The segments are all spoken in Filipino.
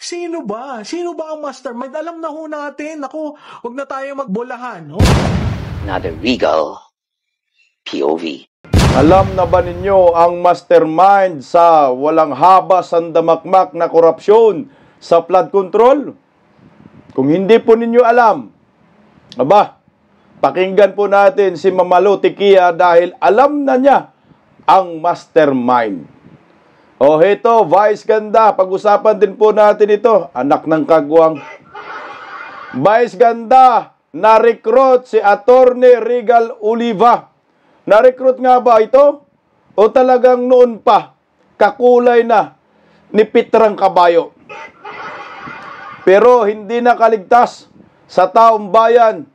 Sino ba? Sino ba ang mastermind? Alam na ho natin. Ako, wag na tayo magbolahan. Another Regal POV. Alam na ba ninyo ang mastermind sa walang habas sandamakmak na korupsyon sa flood control? Kung hindi po ninyo alam, pakinggan po natin si Mamalo Tikia dahil alam na niya ang mastermind. Heto, Vice Ganda, pag-usapan din po natin ito, anak ng kagwang. Vice Ganda, na-recruit si Attorney Regal Oliva. Na-recruit nga ba ito? O talagang noon pa, kakulay na ni Pitrang Kabayo? Pero hindi nakaligtas sa taong bayan.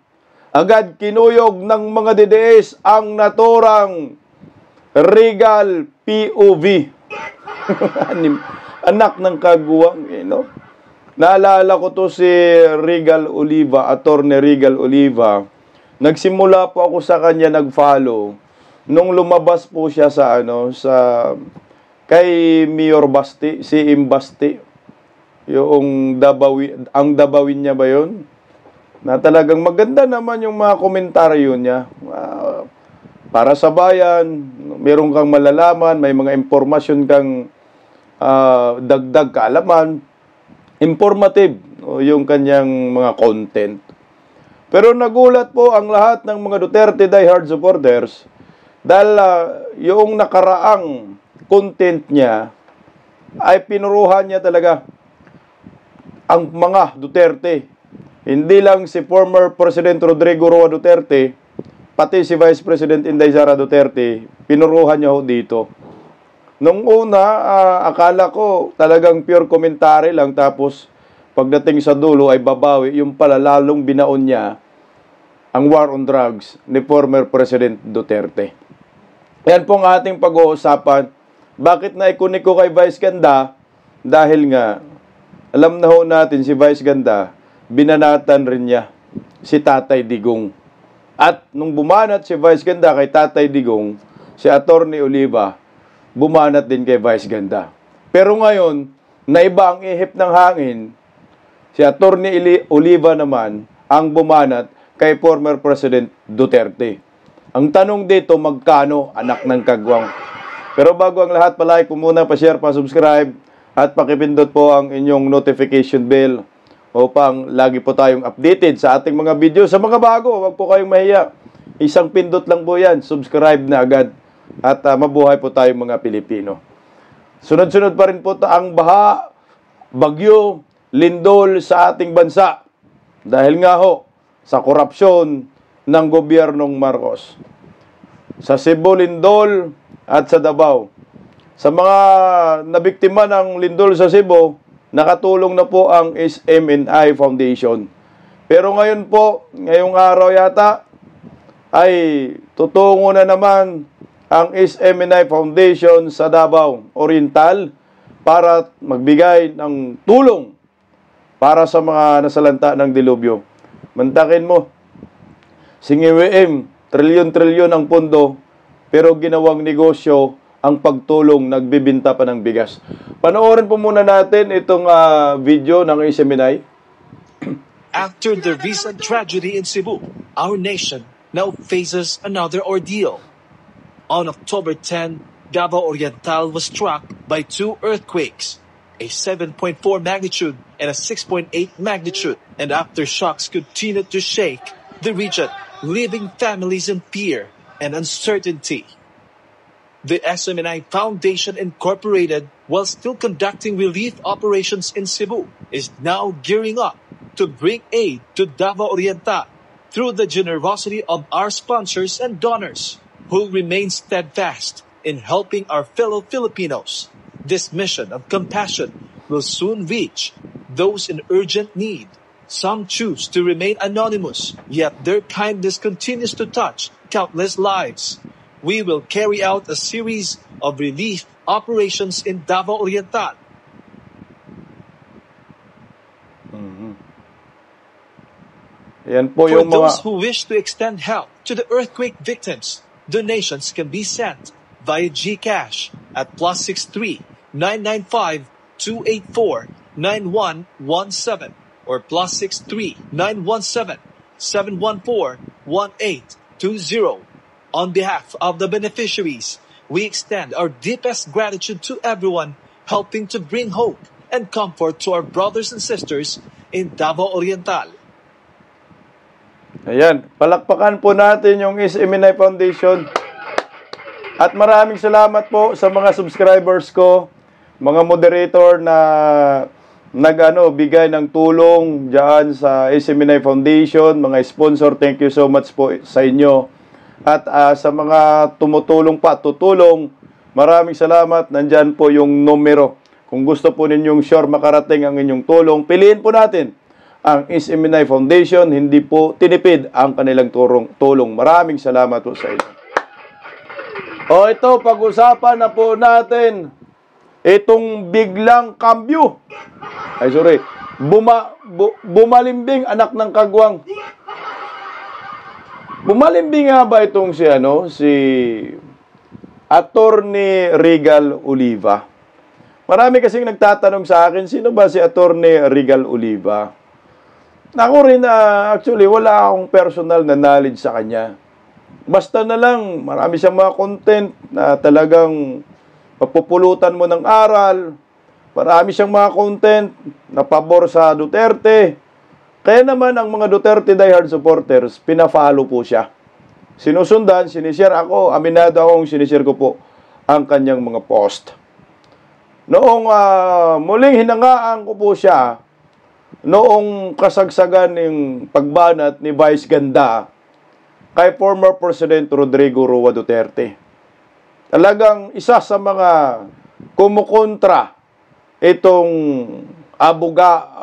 Agad kinuyog ng mga DDS ang naturang Regal POV. Anak ng kagwang, Naalala ko to si Regal Oliva, Attorney Regal Oliva. Nagsimula po ako sa kanya nag-follow nung lumabas po siya sa kay Mayor Basti, si Imbasti. Yung ang Dabawin niya ba 'yon? Na talagang maganda naman yung mga komentaryo niya. Para sa bayan, meron kang malalaman, may mga impormasyon kang dagdag kaalaman, informative yung kanyang mga content. Pero nagulat po ang lahat ng mga Duterte diehard supporters dahil yung nakaraang content niya ay pinuruhan niya talaga ang mga Duterte. Hindi lang si former President Rodrigo Roa Duterte, pati si Vice President Inday Sara Duterte, pinuruhan niya ho dito. Nung una, akala ko talagang pure commentary lang, tapos pagdating sa dulo ay babawi, yung pala lalong binaon niya ang war on drugs ni former President Duterte. Yan po ang ating pag-uusapan. Bakit naikunik ko kay Vice Ganda? Dahil nga, alam na ho natin si Vice Ganda, binanatan rin niya si Tatay Digong. At nung bumanat si Vice Ganda kay Tatay Digong, si Attorney Oliva, bumanat din kay Vice Ganda. Pero ngayon, naiba ang ihip ng hangin, si Attorney Oliva naman ang bumanat kay former President Duterte. Ang tanong dito, magkano, anak ng kagwang? Pero bago ang lahat, palike po muna, pa-share, pa-subscribe, at pakipindot po ang inyong notification bell upang lagi po tayong updated sa ating mga video. Sa mga bago, huwag po kayong mahiya. Isang pindot lang po yan, subscribe na agad. At mabuhay po tayong mga Pilipino. Sunod-sunod pa rin po ang baha, bagyo, lindol sa ating bansa. Dahil nga ho, sa korupsyon ng gobyernong Marcos. Sa Cebu, lindol at sa Davao. Sa mga nabiktima ng lindol sa Cebu, nakatulong na po ang SMNI Foundation. Pero ngayon po, ngayong araw yata, ay tutungo na naman ang SMNI Foundation sa Davao Oriental para magbigay ng tulong para sa mga nasalanta ng dilubyo. Mantakin mo, singiwim, trilyon-trilyon ang pondo, pero ginawang negosyo ang pagtulong, nagbibinta pa ng bigas. Panoorin po muna natin itong video ng SMNI. After the recent tragedy in Cebu, our nation now faces another ordeal. On October 10, Davao Oriental was struck by two earthquakes, a 7.4 magnitude and a 6.8 magnitude, and aftershocks continued to shake the region, leaving families in fear and uncertainty. The SMNI Foundation Incorporated, while still conducting relief operations in Cebu, is now gearing up to bring aid to Davao Oriental through the generosity of our sponsors and donors, who remain steadfast in helping our fellow Filipinos. This mission of compassion will soon reach those in urgent need. Some choose to remain anonymous, yet their kindness continues to touch countless lives. We will carry out a series of relief operations in Davao Oriental. Yan po For yung mga... those who wish to extend help to the earthquake victims, donations can be sent via GCash at +63 995 284 9117 or +63 917 714 1820. On behalf of the beneficiaries, we extend our deepest gratitude to everyone helping to bring hope and comfort to our brothers and sisters in Davao Oriental. Ayan, palakpakan po natin yung SMNI Foundation. At maraming salamat po sa mga subscribers ko, mga moderator na bigay ng tulong diyan sa SMNI Foundation, mga sponsor, thank you so much po sa inyo. At sa mga tutulong, maraming salamat. Nandyan po yung numero. Kung gusto po ninyong sure makarating ang inyong tulong, piliin po natin ang SMNI Foundation. Hindi po tinipid ang kanilang tulong. Maraming salamat po sa inyo. O ito, pag-usapan na po natin itong biglang kambyo. Bumalimbing anak ng kagwang. Bumalimbing nga ba itong si Attorney Regal Oliva? Marami kasing nagtatanong sa akin, sino ba si Attorney Regal Oliva? Ako rin actually wala akong personal na knowledge sa kanya. Basta na lang, marami siyang mga content na talagang papupulutan mo ng aral. Marami siyang mga content na pabor sa Duterte. Kaya naman ang mga Duterte diehard supporters, pina-follow po siya. Sinusundan, sinishare ako, aminado akong sinishare ko po ang kanyang mga post. Noong muling hinangaan ko po siya, noong kasagsagan ng pagbanat ni Vice Ganda kay former President Rodrigo Roa Duterte. Talagang isa sa mga kumukontra itong abogada.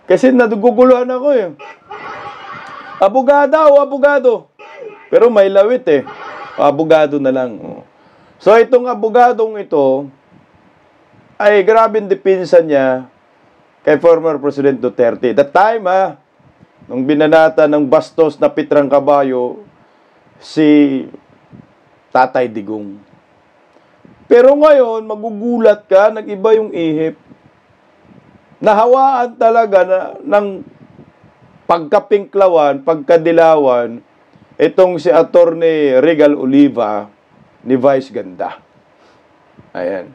Kasi naduguguluhan ako eh. Abogada o abogado. Pero may lawit eh. Abogado na lang. So itong abogadong ito ay grabe depensa niya kay former President Duterte. That time nung binanata ng bastos na pitrang kabayo si Tatay Digong. Pero ngayon, magugulat ka, nag-iba yung ihip. Nahawaan talaga ng pagkapinklawan, pagkadilawan, itong si Attorney Regal Oliva ni Vice Ganda. Ayan.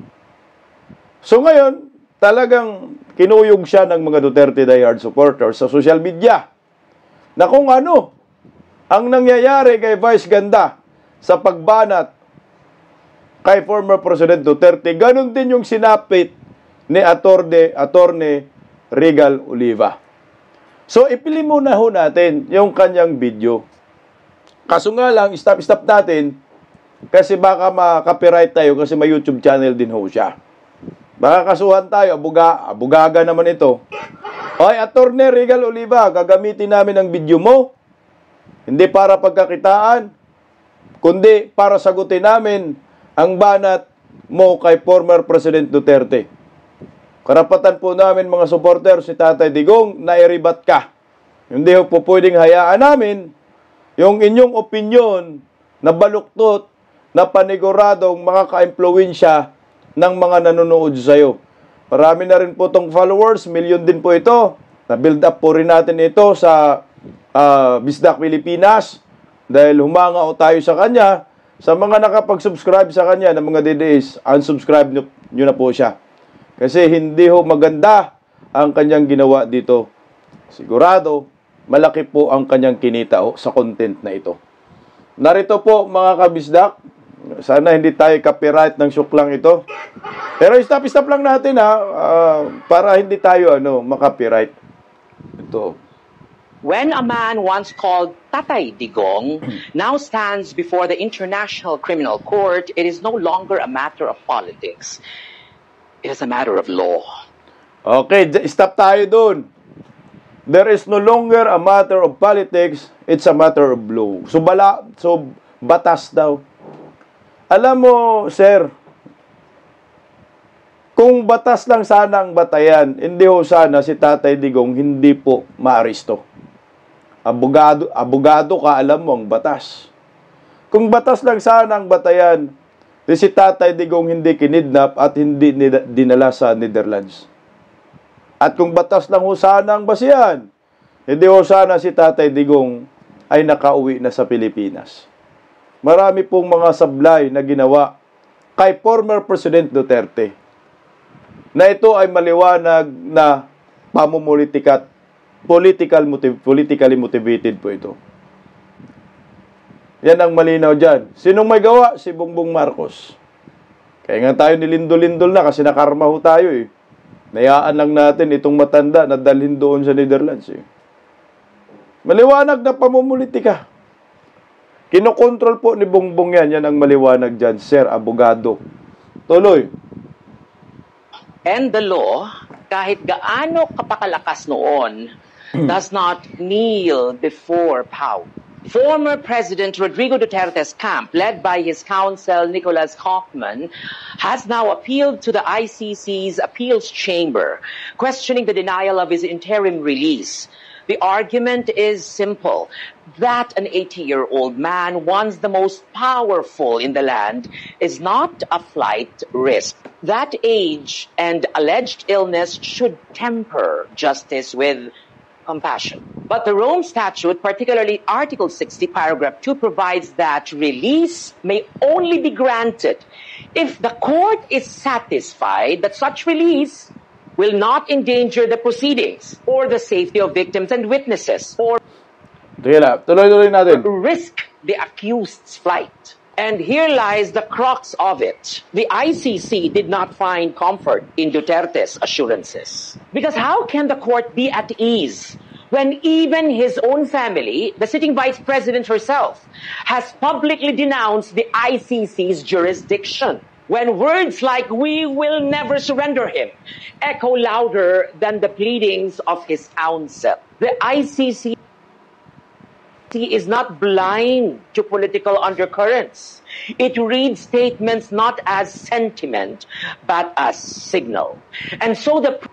So ngayon, talagang kinuyog siya ng mga Duterte diehard supporters sa social media na kung ano ang nangyayari kay Vice Ganda sa pagbanat kay former President Duterte, ganun din yung sinapit ni Attorney Regal Oliva. So, ipili muna ho natin yung kanyang video. Kaso nga lang, stop natin kasi baka ma-copyright tayo kasi may YouTube channel din ho siya. Baka kasuhan tayo, abugaga naman ito. Hoy, Attorney Regal Oliva, gagamitin namin ang video mo. Hindi para pagkakitaan, kundi para sagutin namin ang banat mo kay former President Duterte. Karapatan po namin mga supporters si Tatay Digong na iribat ka. Hindi po pwedeng hayaan namin yung inyong opinyon na baluktot na paniguradong mga ka-impluwensya ng mga nanonood sa'yo. Marami na rin po itong followers, milyon din po ito. Na-build up po rin natin ito sa Bisdak Pilipinas dahil humanga tayo sa kanya. Sa mga nakapag-subscribe sa kanya ng mga DDS, unsubscribe nyo na po siya. Kasi hindi ho maganda ang kanyang ginawa dito. Sigurado, malaki po ang kanyang kinita sa content na ito. Narito po mga kabisdak. Sana hindi tayo copyright ng suklang ito. Pero stop lang natin para hindi tayo makopyright. Ito. When a man once called Tatay Digong now stands before the International Criminal Court, it is no longer a matter of politics. It is a matter of law. Okay, stop tayo dun. There is no longer a matter of politics, it's a matter of law. So batas daw. Alam mo, sir, kung batas lang sana ang batayan, hindi ho sana si Tatay Digong hindi po maaresto. Abogado ka, alam mo ang batas. Kung batas lang sana ang batayan, si Tatay Digong hindi kinidnap at hindi dinala sa Netherlands. At kung batas lang ho sana ang basihan, hindi ho sana si Tatay Digong ay nakauwi na sa Pilipinas. Marami pong mga sablay na ginawa kay former President Duterte na ito ay maliwanag na pamumulitika, politically motivated po ito. Yan ang malinaw dyan. Sinong may gawa? Si Bongbong Marcos. Kaya nga tayo nilindol-lindol na kasi nakarma ho tayo eh. Nayaan lang natin itong matanda na dalhin doon sa Netherlands eh. Maliwanag na pamumulitika. Kinokontrol po ni Bongbong yan. Yan ang maliwanag dyan, Sir Abogado. Tuloy. And the law, kahit gaano kapakalakas noon, does not kneel before power. Former President Rodrigo Duterte's camp, led by his counsel Nicholas Kaufman, has now appealed to the ICC's appeals chamber, questioning the denial of his interim release. The argument is simple, that an 80-year-old man, once the most powerful in the land, is not a flight risk. That age and alleged illness should temper justice with compassion. But the Rome Statute, particularly Article 60, Paragraph 2, provides that release may only be granted if the court is satisfied that such release will not endanger the proceedings or the safety of victims and witnesses or Tuloy-tuloy natin. risk the accused's flight. And here lies the crux of it. The ICC did not find comfort in Duterte's assurances. Because how can the court be at ease when even his own family, the sitting vice president herself, has publicly denounced the ICC's jurisdiction? When words like "we will never surrender him" echo louder than the pleadings of his counsel. The ICC is not blind to political undercurrents. It reads statements not as sentiment, but as signal. And so the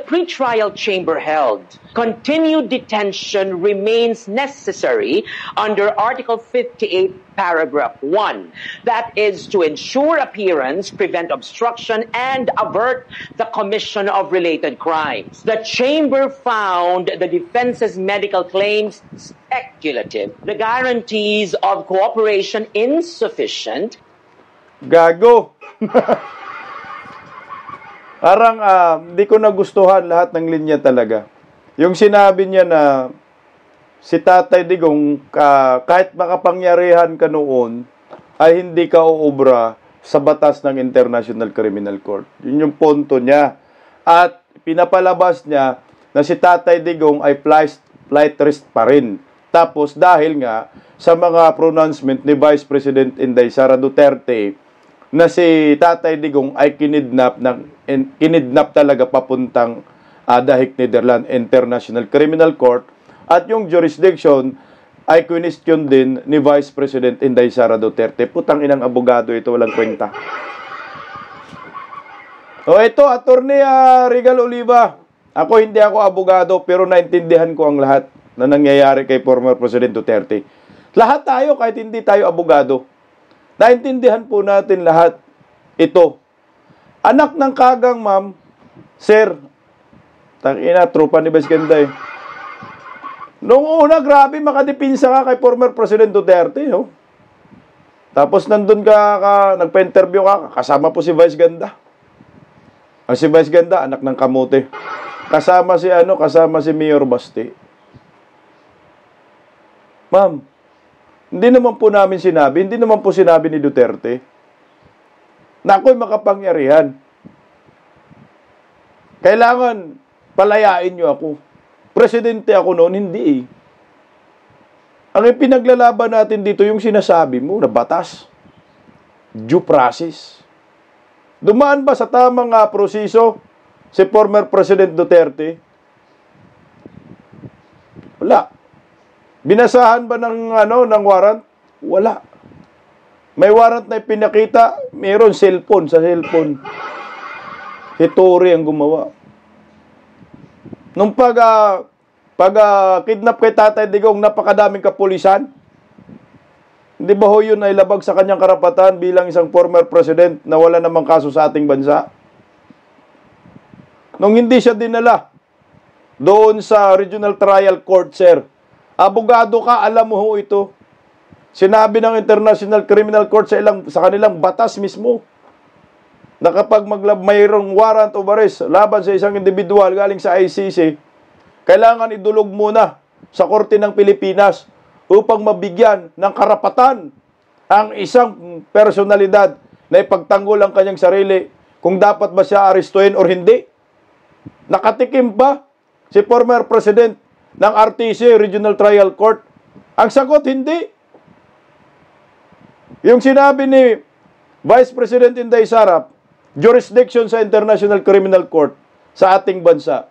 pre-trial chamber held, continued detention remains necessary under Article 58, Paragraph 1. That is to ensure appearance, prevent obstruction, and avert the commission of related crimes. The chamber found the defense's medical claims speculative, the guarantees of cooperation insufficient. Gago. Parang hindi ko nagustuhan lahat ng linya talaga. Yung sinabi niya na si Tatay Digong, kahit makapangyarihan ka noon, ay hindi ka uubra sa batas ng International Criminal Court. Yun yung punto niya. At pinapalabas niya na si Tatay Digong ay flight risk pa rin. Tapos dahil nga sa mga pronouncement ni Vice President Inday Sara Duterte na si Tatay Digong ay kinidnap talaga papuntang Dahig, Netherlands International Criminal Court, at yung jurisdiction ay question din ni Vice President Inday Sara Duterte. Putang inang abogado ito, walang kwenta. O ito, Attorney Regal Oliva. Ako hindi ako abogado pero naintindihan ko ang lahat na nangyayari kay former President Duterte. Lahat tayo, kahit hindi tayo abogado, naintindihan po natin lahat ito. Anak ng kagang, ma'am, sir, tangina, tropa ni Vice Ganda eh. Noong una, grabe, makadipinsa ka kay former President Duterte, no? Tapos nandun ka nagpa-interview ka, kasama po si Vice Ganda. Si Vice Ganda, anak ng kamote. Kasama si Mayor Basti. Ma'am, hindi naman po sinabi ni Duterte na ako'y makapangyarihan. Kailangan palayain niyo ako. Presidente ako noon, hindi eh. Ang ipinaglalaban natin dito, yung sinasabi mo na batas, due process. Dumaan ba sa tamang proseso si former President Duterte? Wala. Binasahan ba ng warrant? Wala. May warrant na ipinakita, mayroon cellphone sa cellphone. Si Tory ang gumawa. Nung pag kidnap kay Tatay Digong, napakadaming kapulisan. Hindi ba ho yun ay labag sa kanyang karapatan bilang isang former president na wala namang kaso sa ating bansa? Nung hindi siya dinala doon sa Regional Trial Court, sir, abogado ka, alam mo ho ito. Sinabi ng International Criminal Court sa kanilang batas mismo na kapag mayroong warrant of arrest laban sa isang individual galing sa ICC, kailangan idulog muna sa Korte ng Pilipinas upang mabigyan ng karapatan ang isang personalidad na ipagtanggol ang kanyang sarili kung dapat ba siya arestuhin or hindi. Nakatikim ba si former president ng RTC, Regional Trial Court? Ang sagot, hindi. Yung sinabi ni Vice President Inday Sara, jurisdiction sa International Criminal Court sa ating bansa.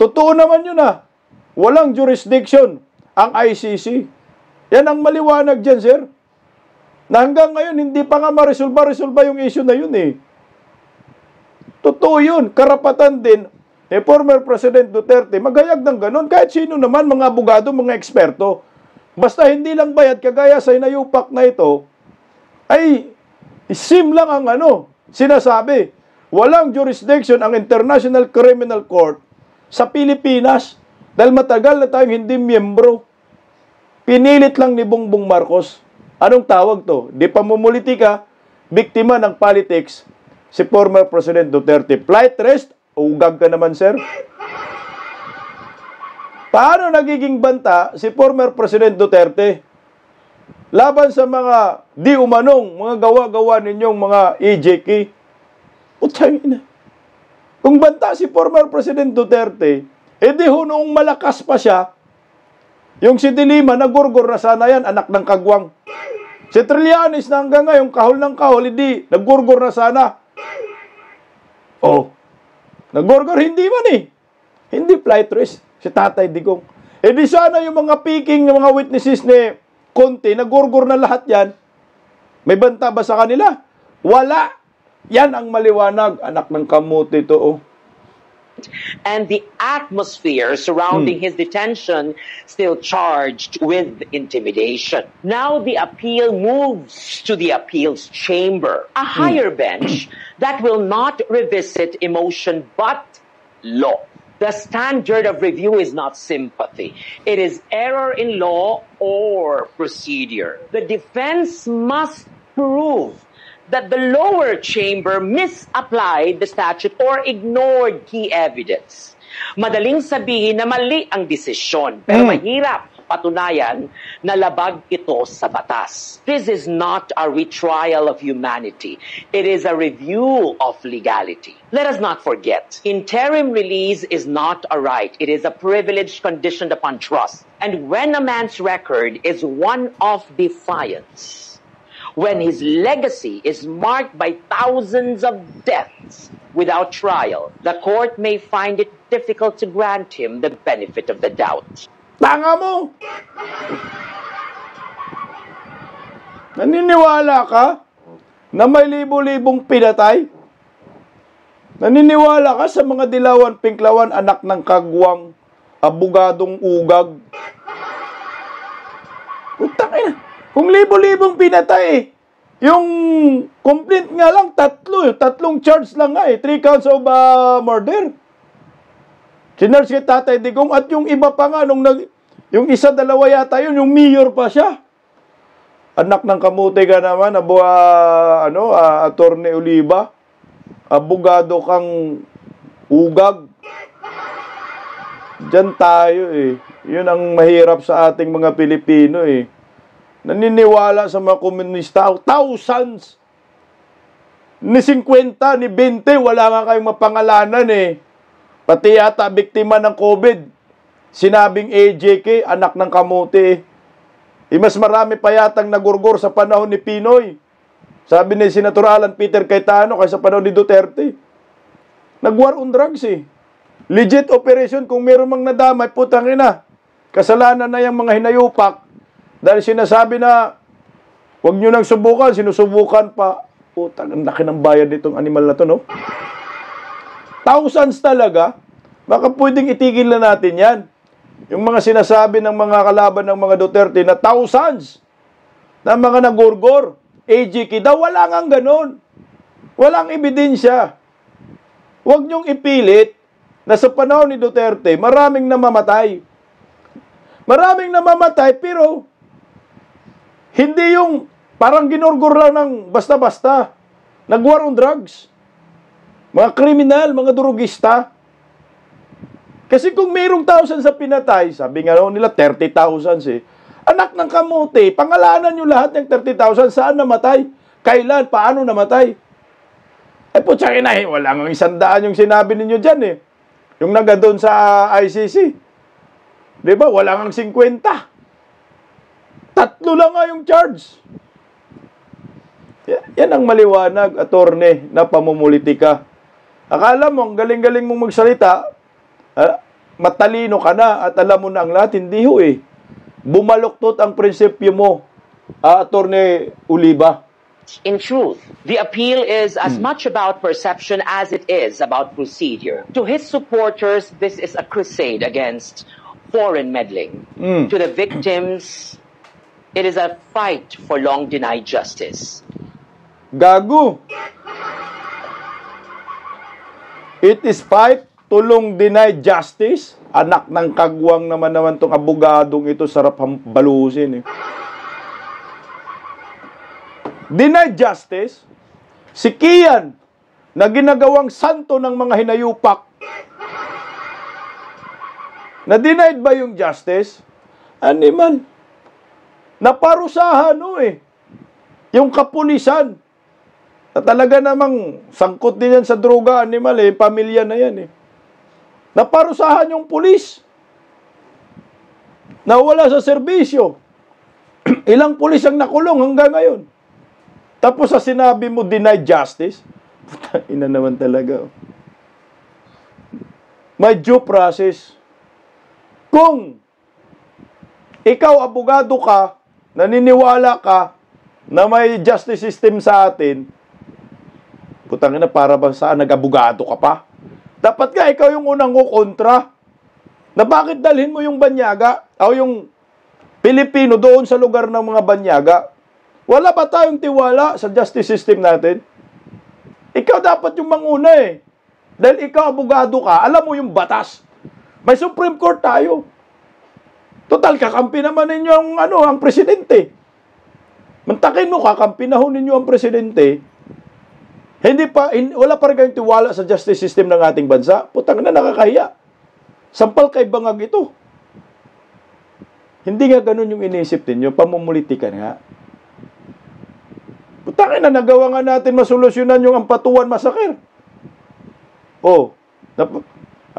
Totoo naman yun ah. Walang jurisdiction ang ICC. Yan ang maliwanag dyan, sir. Na hanggang ngayon, hindi pa nga maresolba yung issue na yun eh. Totoo yun. Karapatan din former President Duterte maghayag ng ganon. Kahit sino naman, mga abogado, mga eksperto. Basta hindi lang bayad, kagaya sa inayupak na ito, ay sim lang ang sinasabi. Walang jurisdiction ang International Criminal Court sa Pilipinas dahil matagal na tayong hindi miyembro. Pinilit lang ni Bongbong Marcos. Anong tawag to? Di pamumulitika, biktima ng politics, si former President Duterte. Flight rest, ugag ka naman, sir. Paano nagiging banta si former President Duterte laban sa mga di umanong, mga gawa-gawa ninyong mga EJK? Utang ina. Kung banta si former President Duterte, edi ho noong malakas pa siya, yung si Dilima, nagurgur na sana yan, anak ng kagwang. Si Trillanes na hanggang ngayon, kahol ng kahol, hindi, nagurgur na sana. Oh, nagurgur, hindi man eh. Hindi flight risk, si Tatay Digong. E di sana yung mga peking, yung mga witnesses ni Conte, nagurgur na lahat yan. May banta ba sa kanila? Wala. Yan ang maliwanag, anak ng kamuti ito, oh. And the atmosphere surrounding his detention still charged with intimidation. Now the appeal moves to the appeals chamber, a higher bench that will not revisit emotion but law. The standard of review is not sympathy. It is error in law or procedure. The defense must prove that the lower chamber misapplied the statute or ignored key evidence. Madaling sabihin na mali ang desisyon, pero mahirap patunayan na labag ito sa batas. This is not a retrial of humanity. It is a review of legality. Let us not forget, interim release is not a right. It is a privilege conditioned upon trust. And when a man's record is one of defiance, when his legacy is marked by thousands of deaths without trial, the court may find it difficult to grant him the benefit of the doubt. Tanga mo! Naniniwala ka na may libo-libong pinatay? Naniniwala ka sa mga dilawan, pinklawan, anak ng kagwang, abogadong ugag? Putang ina! Kung libo-libong pinatay yung complaint nga lang, tatlong charge lang nga 3 counts of murder. Sinarge kay Tatay Digong at yung iba pa nga, yung isa, dalawa yata yun, yung mayor pa siya. Anak ng kamuti ka naman, Attorney Oliva, abogado kang ugag. Diyan tayo eh. Yun ang mahirap sa ating mga Pilipino eh. Naniniwala sa mga komunista, thousands. Ni 50, ni 20, wala nga kayong mapangalanan eh. Pati yata biktima ng COVID. Sinabing AJK, anak ng kamuti. Mas marami pa yatang nagurgur sa panahon ni Pinoy. Sabi ni Senator Alan Peter Cayetano kaysa panahon ni Duterte. Nag-war on drugs eh. Legit operation, kung meron mang nadamay, putang ina. Kasalanan na yung mga hinayupak. Dahil sinasabi na, huwag nyo nang subukan, sinusubukan pa. Putang, ang laki ng bayad nitong animal na to, no? Thousands talaga. Baka pwedeng itigil na natin yan. Yung mga sinasabi ng mga kalaban ng mga Duterte na thousands. na mga nagurgor. AGK daw, wala nga ganun. Walang ebidensya. Huwag niyong ipilit na sa panahon ni Duterte, maraming namamatay. Maraming namamatay, pero hindi yung parang ginurgur lang ng basta-basta. Nag-war on drugs. Mga kriminal, mga durugista. Kasi kung mayroong 1,000 sa pinatay, sabi nga nila 30,000 eh. Anak ng kamote, pangalanan nyo lahat ng 30,000. Saan namatay? Kailan? Paano namatay? Putsa na wala nga 100 yung sinabi ninyo dyan eh. Yung naga doon sa ICC. Di ba? Wala nga 50. 3 lang nga yung charge. Yan ang maliwanag, attorney, na pamumulitika. Akala mo, ang galing-galing mong magsalita, matalino ka na at alam mo na ang lahat, hindi ho eh. Bumaluktot ang prinsipyo mo, Attorney Oliva. In truth, the appeal is as much about perception as it is about procedure. To his supporters, this is a crusade against foreign meddling. To the victims, it is a fight for long-denied justice. Gago. It is fight to long-denied justice. Anak ng kagwang naman tong abogadong ito, sarap balusin eh. Denied justice, si Kian, na ginagawang santo ng mga hinayupak. Na denied ba yung justice? Animal. Naparusahan eh. Yung kapulisan. Na talaga namang sangkot din yan sa droga, animal eh. Pamilya na yan eh. Naparusahan yung pulis. Nawala sa serbisyo. Ilang pulis ang nakulong hanggang ngayon. Tapos sa sinabi mo, denied justice, ina naman talaga. May due process. Kung ikaw, abogado ka, naniniwala ka na may justice system sa atin, putang ina, para ba saan nag-abogado ka pa? Dapat nga ikaw yung unang kukontra. Na bakit dalhin mo yung banyaga o yung Pilipino doon sa lugar ng mga banyaga? Wala ba tayong tiwala sa justice system natin? Ikaw dapat yung manguna eh. Dahil ikaw abogado ka, alam mo yung batas. May Supreme Court tayo. Total, kakampi naman ninyo ang presidente. Mantakin mo, kakampi na ho ninyo ang presidente. Wala pa rin kayong tiwala sa justice system ng ating bansa. Putang na, nakakahiya. Sampal kay bangag ito. Hindi nga ganun yung inisip ninyo, pamumulitika nga. Putang na, nagawa nga natin masolusyonan yung Ampatuan Massacre.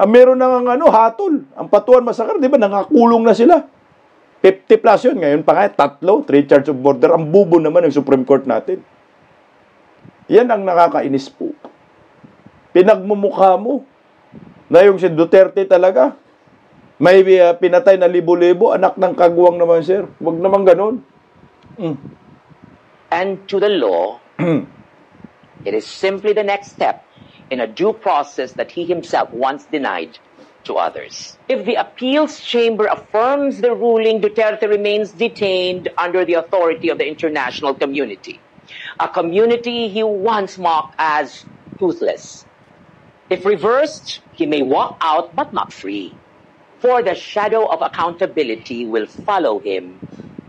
Meron na nga hatol. Ampatuan Massacre, di ba, nangakulong na sila. 50 plus yun. Ngayon pa nga, 3 charge of murder. Ang bubo naman ng Supreme Court natin. Yan ang nakakainis po. Pinagmumukha mo na yung si Duterte talaga. May pinatay na libo-libo. Anak ng kagwang naman, sir. Huwag naman ganun. And to the law, it is simply the next step in a due process that he himself once denied to others. If the appeals chamber affirms the ruling, Duterte remains detained under the authority of the international community. A community he once mocked as toothless. If reversed, he may walk out but not free, for the shadow of accountability will follow him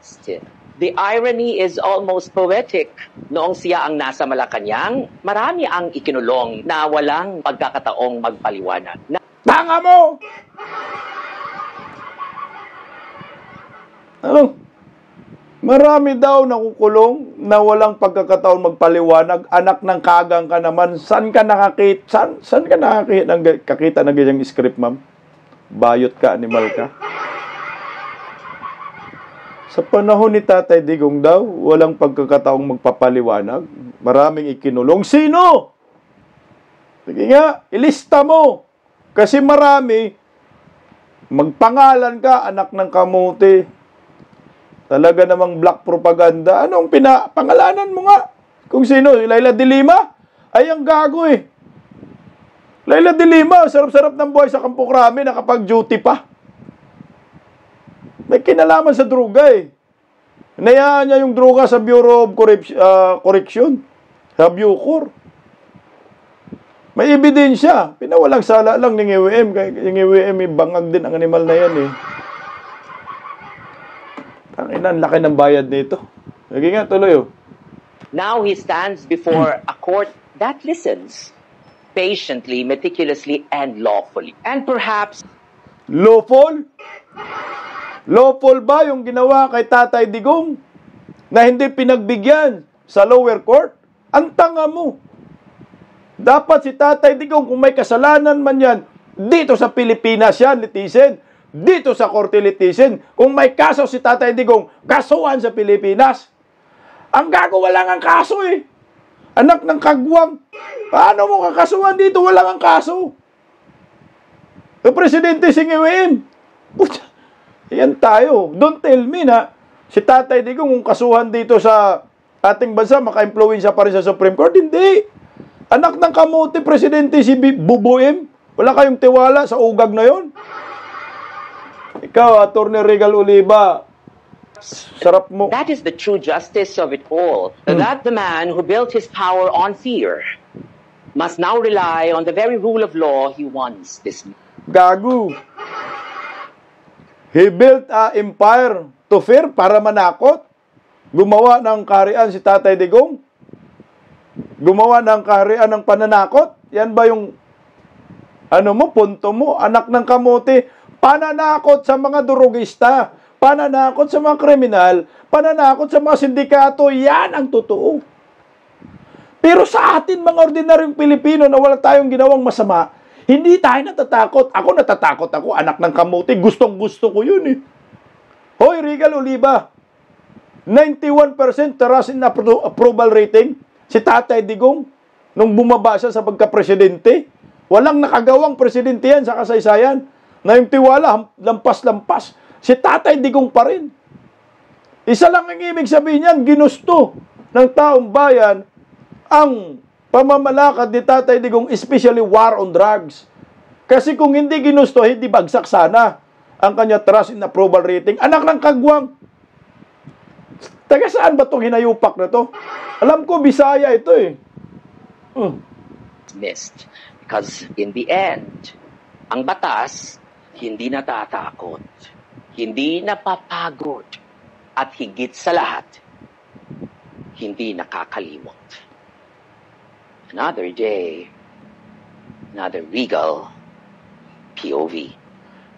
still. The irony is almost poetic. Noong siya ang nasa Malacanang, marami ang ikinulong na walang pagkakataong magpaliwanag. Tanga mo! Marami daw nakukulong na walang pagkakataon magpaliwanag. Anak ng kagang ka naman. Saan ka nakakita? Saan ka nakakita ng ganyang script, ma'am? Bayot ka, animal ka. Sa panahon ni Tatay Digong daw, walang pagkakataong magpapaliwanag. Maraming ikinulong. Sino? Sige nga, ilista mo. Kasi marami, magpangalan ka, anak ng kamote. Talaga namang black propaganda. Anong pangalanan mo nga? Kung sino? Laila de Lima? Ay, ang gago eh. Laila de Lima, sarap-sarap ng buhay sa Campo Crame, nakapag-duty pa. May kinalaman sa droga eh. Inayaan niya yung droga sa Bureau of Correction, sa Bucor. May ebidensya. Pinawalang sala lang ng EWM. Yung EWM, bangag din ang animal na yan eh. Tanginan, laki ng bayad nito. Sige nga, tuloy oh. Now he stands before a court that listens patiently, meticulously, and lawfully. And perhaps Lawful? Lawful ba yung ginawa kay Tatay Digong na hindi pinagbigyan sa lower court? Ang tanga mo. Dapat si Tatay Digong, kung may kasalanan man yan, dito sa Pilipinas yan, litisin. Dito sa korte litisin. Kung may kaso si Tatay Digong, kasuhan sa Pilipinas. Ang gagawa lang ang kaso eh. Anak ng kagwang. Paano mo kakasuhan dito? Walang ang kaso. Yung presidente si EWM. Yan tayo. Don't tell me na si Tatay Digong kung kasuhan dito sa ating bansa, maka-impluwensya pa rin sa Supreme Court. Hindi. Anak ng kamote, presidente si Buboy. Wala kayong tiwala sa ugag na yon. Ikaw, Atty. Regal Oliva, sarap mo. that is the true justice of it all. That the man who built his power on fear must now rely on the very rule of law he once dismissed. Gago. He built a empire to fear para manakot. Gumawa ng kaharian si Tatay Digong. Gumawa ng kaharian ng pananakot. Yan ba yung punto mo? Anak ng kamote. Pananakot sa mga durugista. Pananakot sa mga kriminal. Pananakot sa mga sindikato. Yan ang totoo. Pero sa atin, mga ordinaryong Pilipino na wala tayong ginawang masama, hindi tayo natatakot. Ako natatakot ako. Anak ng kamote. Gustong-gusto ko yun eh. Hoy, Regal Oliva. 91% trust in approval rating. Si Tatay Digong, nung bumaba siya sa pagka-presidente, walang nakagawang presidente yan sa kasaysayan. Na yung tiwala, lampas-lampas. Si Tatay Digong pa rin. Isa lang ang ibig sabihin niyan, ginusto ng taong bayan ang pamamalakad ni Tatay Digong, especially war on drugs. Kasi kung hindi ginusto, hindi bagsak sana ang kanya trust in approval rating. Anak ng kagwang. Taga saan ba itong hinayupak na to? Alam ko, Bisaya ito eh. Missed. Because in the end, ang batas, hindi natatakot, hindi napapagod, at higit sa lahat, hindi nakakalimot. Another day, another Regal POV.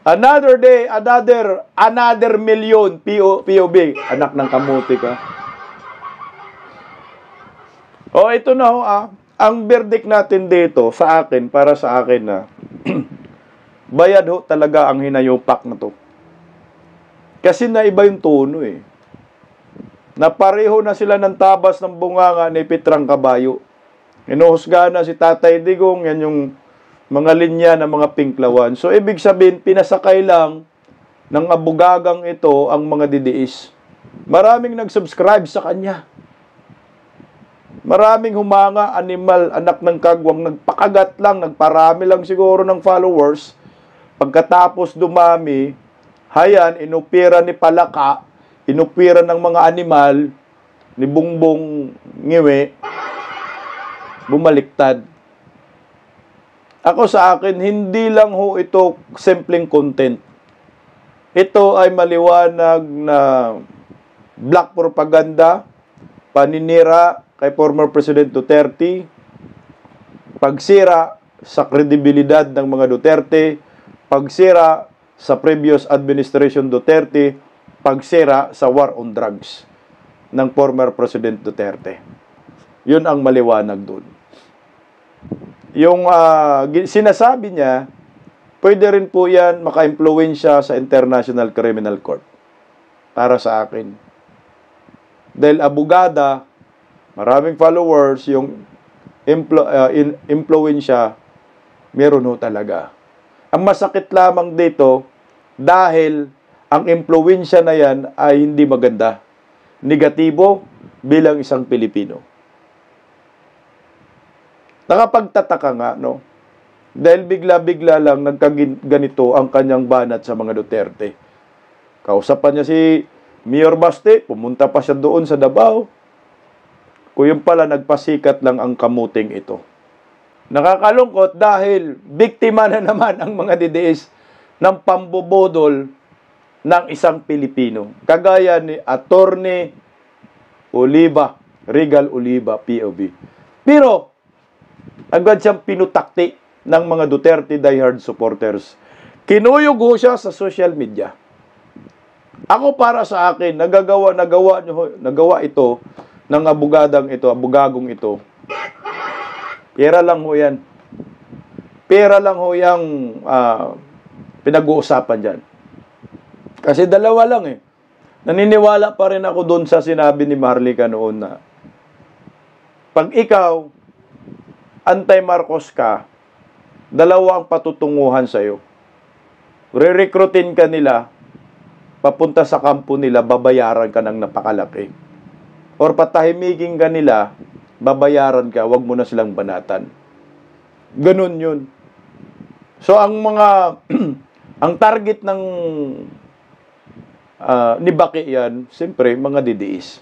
Another day, another million POV. Anak ng kamuti ka. Ito na ho ang verdict natin dito sa akin, para sa akin na bayad ho talaga ang hinayupak na to. Kasi naiba yung tono eh. Napareho na sila ng tabas ng bunganga ni Pitrang Kabayo. Inuhusgahan na si Tatay Digong, yan yung mga linya ng mga pinklawan. So, ibig sabihin, pinasakay lang ng abugagang ito ang mga didiis. Maraming nag-subscribe sa kanya. Maraming humanga, animal, anak ng kagwang, nagpakagat lang, nagparami lang siguro ng followers. Pagkatapos dumami, hayan, inupira ni Palaka, inupira ng mga animal, ni Bongbong Ngiwe, bumaliktad. Ako sa akin, hindi lang ho ito simpleng content. Ito ay maliwanag na black propaganda, paninira kay former President Duterte, pagsira sa kredibilidad ng mga Duterte, pagsira sa previous administration Duterte, pagsira sa war on drugs ng former President Duterte. Yun ang maliwanag doon. Yung sinasabi niya, pwede rin po yan maka-impluwensya sa International Criminal Court. Para sa akin. Dahil abogada, maraming followers, yung impluwensya, meron ho talaga. Ang masakit lamang dito, dahil ang impluwensya na yan ay hindi maganda. Negatibo bilang isang Pilipino. Nakapagtataka nga, no? Dahil bigla-bigla lang nagkaganito ang kanyang banat sa mga Duterte. Kausapan niya si Mayor Baste, pumunta pa siya doon sa Davao. Kung yung pala nagpasikat lang ang kamuting ito. Nakakalungkot dahil biktima na naman ang mga DDS ng pambobodol ng isang Pilipino. Kagaya ni Attorney Oliva, Regal Oliva, POV. Pero, agad siyang pinutakti ng mga Duterte diehard supporters. Kinuyog ho siya sa social media. Ako para sa akin, nagawa ito ng abogagong ito. Pera lang ho yan. Pera lang ho yung pinag-uusapan dyan. Kasi dalawa lang eh. Naniniwala pa rin ako doon sa sinabi ni Marlica noon na pag ikaw, anti-Marcos ka, dalawa ang patutunguhan sa'yo. Re-recruitin ka nila, papunta sa kampo nila, babayaran ka ng napakalaki. Or patahimigin ka nila, babayaran ka, wag mo na silang banatan. Ganun yun. So, ang mga, ang target ng ni Baki yan, siyempre, mga DDS.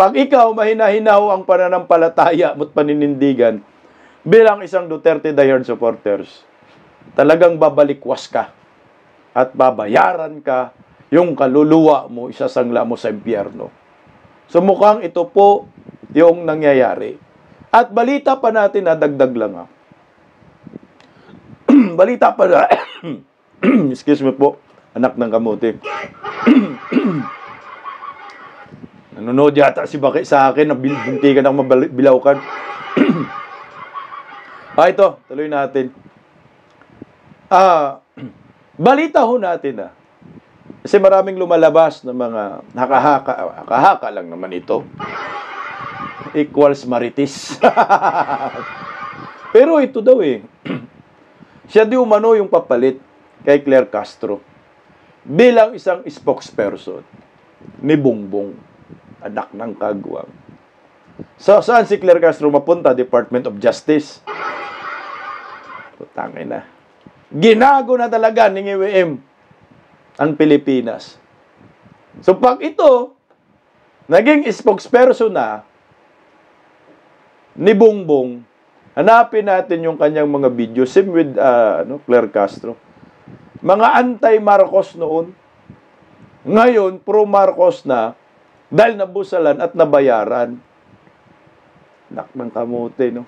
Pag ikaw, mahina-hinaw ang pananampalataya mo't paninindigan, bilang isang Duterte diehard supporters, talagang babalikwas ka at babayaran ka yung kaluluwa mo, isasangla mo sa impyerno. So mukhang ito po yung nangyayari. At balita pa natin, dagdag lang balita pa na, excuse me po, anak ng kamuti. Nanonood yata si Baki sa akin, nabuntikan ako mabilawkan. Ito, tuloy natin. Balita ho natin kasi maraming lumalabas na mga nakahaka lang naman ito. Equals maritis. Pero ito daw siya di umano yung papalit kay Claire Castro bilang isang spokesperson ni Bongbong, anak ng kagwang. So, saan si Claire Castro mapunta? Department of Justice. Putangin na. Ginago na talaga ng IWM ang Pilipinas. So, pag ito, naging spokesperson na ni Bongbong, hanapin natin yung kanyang mga video. Same with Claire Castro. Mga anti-Marcos noon. Ngayon, pro-Marcos na dahil nabusalan at nabayaran. Nak ng kamote, no?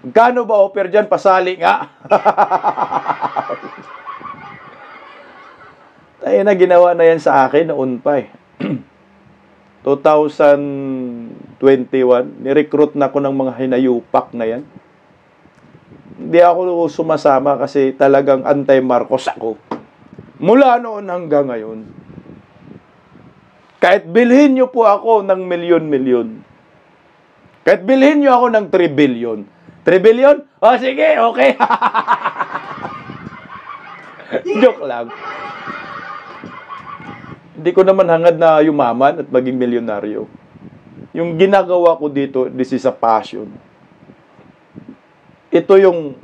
Magkano ba offer dyan? Pasali nga. Tayo na, ginawa na yan sa akin noon pa 2021, nirecruit na ako ng mga hinayupak na yan. Hindi ako sumasama kasi talagang anti-Marcos ako. Mula noon hanggang ngayon. Kahit bilhin nyo po ako ng milyon-milyon. Kahit bilhin nyo ako ng 3 billion. 3 billion? O sige, okay. Joke lang. Hindi ko naman hangad na yumaman at maging milyonaryo. Yung ginagawa ko dito, this is a passion. Ito yung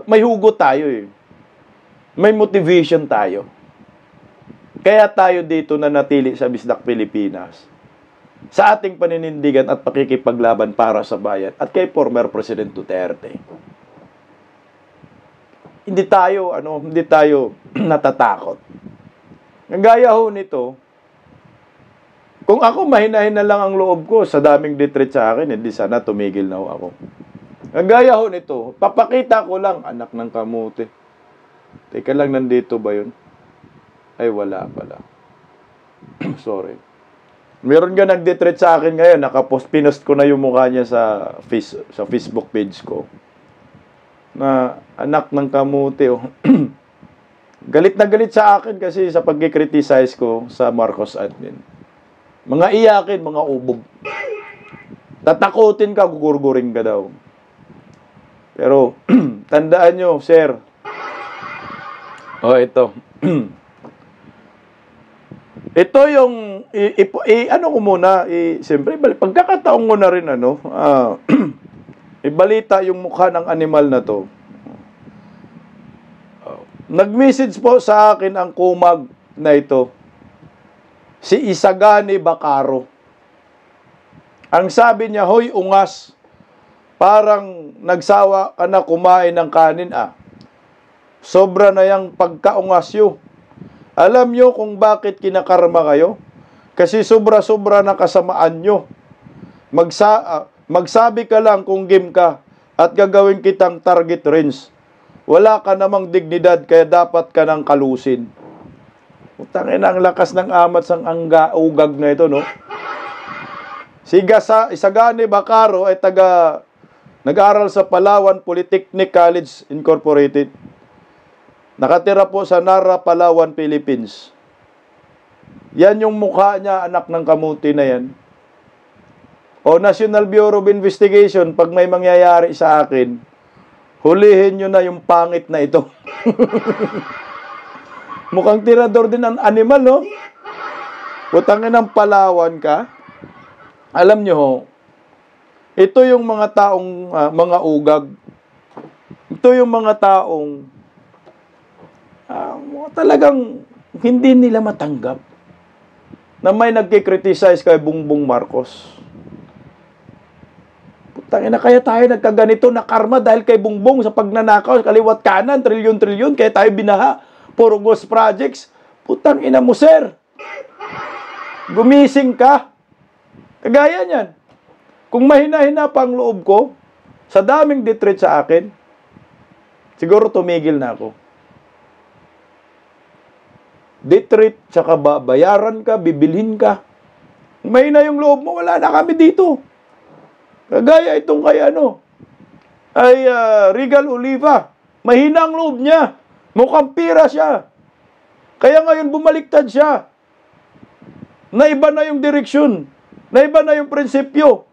may hugot tayo May motivation tayo. Kaya tayo dito na natili sa Bisdak Pilipinas sa ating paninindigan at pakikipaglaban para sa bayan at kay former President Duterte. Hindi tayo natatakot. Ang gaya ho nito, kung ako mahinahin na lang ang loob ko sa daming detreat sa akin, hindi sana tumigil na ho ako. Ang gaya ho nito, papakita ko lang, anak ng kamote. Teka lang, nandito ba yun? Ay, wala pala. Sorry. Meron nga nag-detreat sa akin ngayon, pinost ko na yung mukha niya sa Facebook page ko. Na anak ng kamote. Galit na galit sa akin kasi sa pag-criticize ko sa Marcos admin. Mga iyakin, mga ubog. Tatakutin ka, gugurgurin ka daw. Pero, tandaan nyo, sir. Ito. Ito yung, ano ko muna, siyempre, pagkakataong ko na rin, ibalita yung mukha ng animal na to. Nag-message po sa akin ang kumag na ito. si Isagani Bacaro. Ang sabi niya, "Hoy ungas, parang nagsawa ka na kumain ng kanin Sobra na yung pagkaungasyo. Alam nyo kung bakit kinakarma kayo? Kasi sobra-sobra na kasamaan nyo. Magsabi ka lang kung game ka at gagawin kitang target range. Wala ka namang dignidad kaya dapat ka nang kalusin." Utangin ang lakas ng amat sang ugag na ito, no? Si Isagani Bacaro ay nag-aral sa Palawan Polytechnic College Incorporated. Nakatira po sa Nara, Palawan, Philippines. Yan yung mukha niya, anak ng kamuti na yan. O National Bureau of Investigation, pag may mangyayari sa akin, hulihin nyo na yung pangit na ito. Mukhang tirador din ang animal, no? Utangin ng Palawan ka. Alam nyo ho, ito yung mga taong, mga ugag. Ito yung mga taong talagang hindi nila matanggap na may nagkikriticize kay Bongbong Marcos. Putangina, kaya tayo nagkaganito na karma dahil kay Bongbong sa pagnanakaw, kaliwat kanan, trilyon-trilyon, kaya tayo binaha, puro ghost projects. Putangina mo, sir. Gumising ka. Kagaya niyan. Kung mahina-hina pa ang loob ko, sa daming detreat sa akin, siguro tumigil na ako. Detreat, tsaka bayaran ka, bibilhin ka. Kung mahina yung loob mo, wala na kami dito. Kagaya itong kay Regal Oliva. Mahina ang loob niya. Mukhang pira siya. Kaya ngayon bumaliktad siya. Naiba na yung direksyon. Naiba na yung prinsipyo.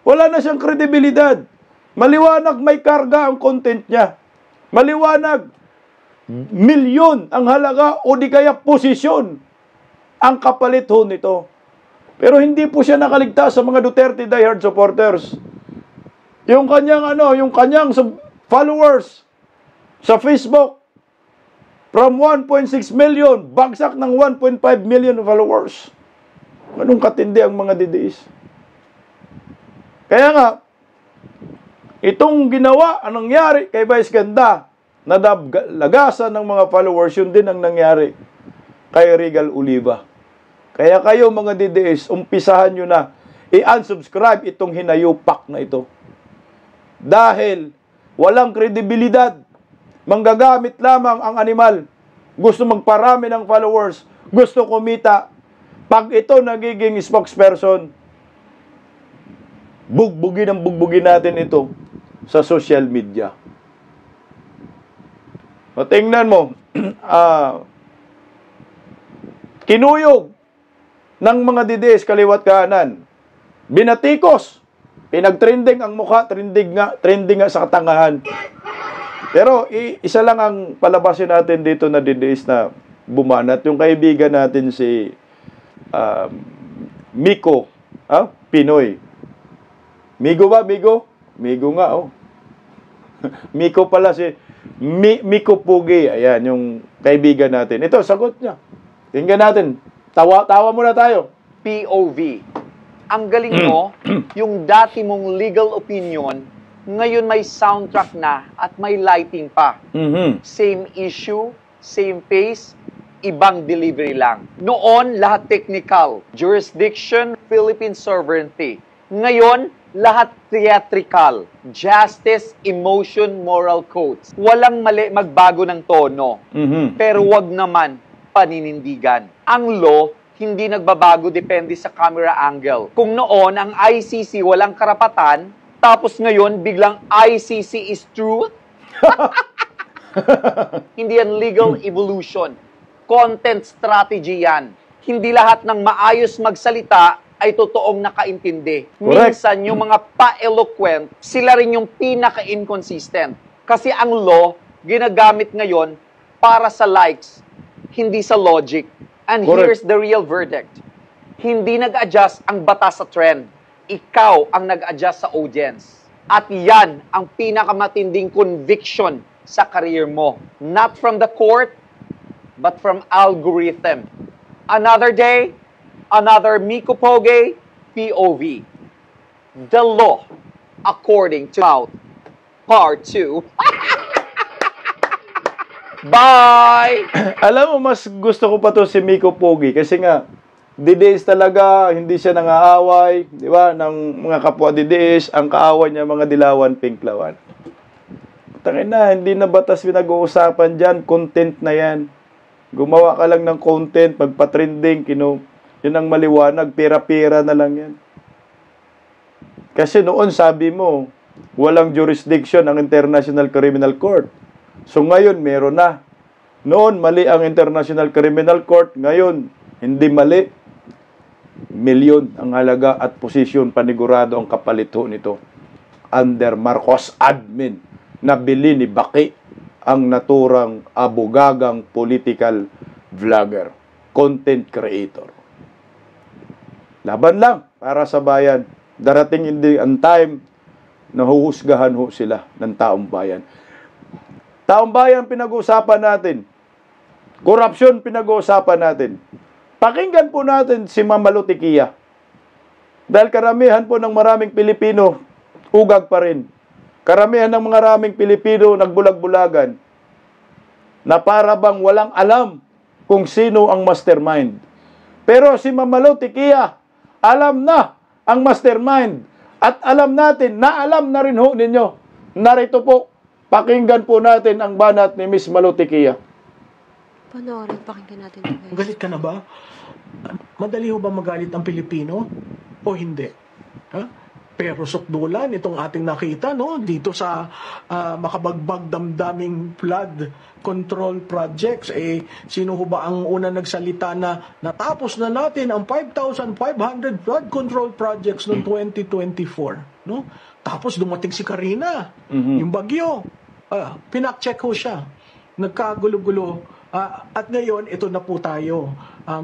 Wala na siyang kredibilidad. Maliwanag may karga ang content niya. Maliwanag, milyon ang halaga o di kaya posisyon ang kapalit ho nito. Pero hindi po siya nakaligtas sa mga Duterte diehard supporters. Yung kanyang followers sa Facebook, from 1.6 million, bagsak ng 1.5 million followers. Anong katindi ang mga didiis? Kaya nga, itong ginawa, anong nangyari kay Vice Ganda, lagasan ng mga followers, yun din ang nangyari kay Regal Oliva. Kaya kayo mga didiis, umpisahan nyo na i-unsubscribe itong hinayupak na ito. Dahil walang kredibilidad, manggagamit lamang ang animal, gusto magparami ng followers, gusto kumita. Pag ito nagiging spokesperson, bugbugin natin ito sa social media. O, tingnan mo, kinuyog ng mga didiis kaliwat kanan, binatikos, pinagtrending ang mukha, trending nga sa katangahan. Pero isa lang ang palabasin natin dito na didiis na bumanat, yung kaibigan natin si Miko, Pinoy. Migo ba? Migo? Migo nga, Miko pala si Miko Pugi. Ayan, yung kaibigan natin. Ito, sagot niya. Tingnan natin. Tawa muna tayo. POV. Ang galing mo, yung dati mong legal opinion, ngayon may soundtrack na at may lighting pa. Same issue, same face, ibang delivery lang. Noon, lahat technical. Jurisdiction, Philippine sovereignty. Ngayon, lahat theatrical. Justice, emotion, moral codes. Walang mali magbago ng tono. Pero wag naman paninindigan. Ang law, hindi nagbabago depende sa camera angle. Kung noon, ang ICC walang karapatan, tapos ngayon, biglang ICC is truth. Hindi yan legal evolution. Content strategy yan. Hindi lahat ng maayos magsalita ay totoong nakaintindi. Correct. Minsan, yung mga pa-eloquent, sila rin yung pinaka-inconsistent. Kasi ang law, ginagamit ngayon para sa likes, hindi sa logic. And Correct. here's the real verdict. Hindi nag-adjust ang batas sa trend. Ikaw ang nag-adjust sa audience. At yan ang pinakamatinding conviction sa career mo. Not from the court, but from algorithm. Another day, Another Miko Poge POV. The law according to Mouth Part 2. Bye! Alam mo, mas gusto ko pa to si Miko Pogi kasi nga, DDS talaga, hindi siya nangaaway, di ba, ng mga kapwa DDS, ang kaaway niya mga dilawan, pinklawan. Tangin na, hindi na batas pinag-uusapan dyan, content na yan. Gumawa ka lang ng content, magpa-trending, yun ang maliwanag, pera-pera na lang yan. Kasi noon sabi mo, walang jurisdiction ang International Criminal Court. So ngayon, meron na. Noon, mali ang International Criminal Court. Ngayon, hindi mali. Milyon ang halaga at posisyon panigurado ang kapalit ho nito. Under Marcos admin, nabili ni Baki ang naturang abogagang political vlogger, content creator. Laban lang para sa bayan. Darating hindi ang time na huhusgahan ho sila ng taong bayan. Taong bayan pinag-uusapan natin. Korupsyon pinag-uusapan natin. Pakinggan po natin si Mama Lutikia. Dahil karamihan po ng maraming Pilipino, ugag pa rin. Karamihan ng mga maraming Pilipino nagbulag-bulagan na para bang walang alam kung sino ang mastermind. Pero si Mama Lutikia, alam na ang mastermind. At alam natin, na alam na rin ho ninyo. Narito po, pakinggan po natin ang banat ni Miss Malutikia. Panoorin, pakinggan natin ito, guys. Galit ka na ba? Madali ho ba magalit ang Pilipino? O hindi? Ha? Pero sukdulan, itong ating nakita, no? Dito sa makabagbag damdaming flood control projects, sino ho ba ang una nagsalita na natapos na natin ang 5,500 flood control projects noong 2024, no? Tapos dumating si Karina, yung bagyo. Pinak-check ho siya. Nagkagulo-gulo. At ngayon, ito na po tayo.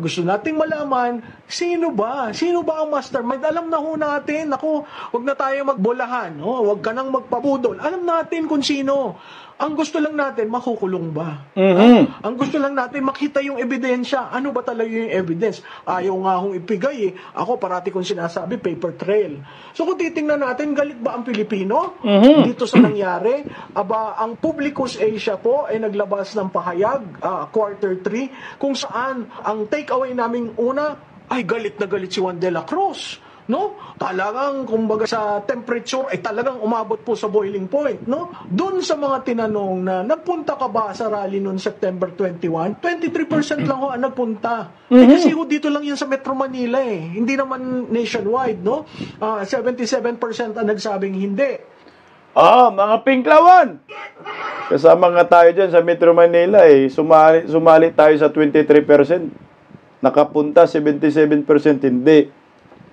Gusto nating malaman, sino ba? Sino ba ang mastermind? Alam na ho natin. Naku, huwag na tayo magbolahan. No? Huwag ka nang magpabudol. Alam natin kung sino. Ang gusto lang natin, makukulong ba? Ang gusto lang natin, makita yung ebidensya. Ano ba talaga yung evidence? Ayaw nga hong ipigay. Ako, parati kong sinasabi, paper trail. So kung titingnan natin, galit ba ang Pilipino? Dito sa nangyari? Aba, ang Publicus Asia po ay naglabas ng pahayag, quarter 3, kung saan ang takeaway naming una ay galit na galit si Juan de la Cruz. No? Talagang, kumbaga sa temperature, ay talagang umabot po sa boiling point. No? Doon sa mga tinanong na, nagpunta ka ba sa rally noong September 21? 23% lang ho ang nagpunta. Kasi ho, dito lang yan sa Metro Manila Hindi naman nationwide, no? 77% ang nagsabing hindi. Mga pinklawan! Kasama nga tayo dyan sa Metro Manila sumali tayo sa 23%. Nakapunta 77% hindi.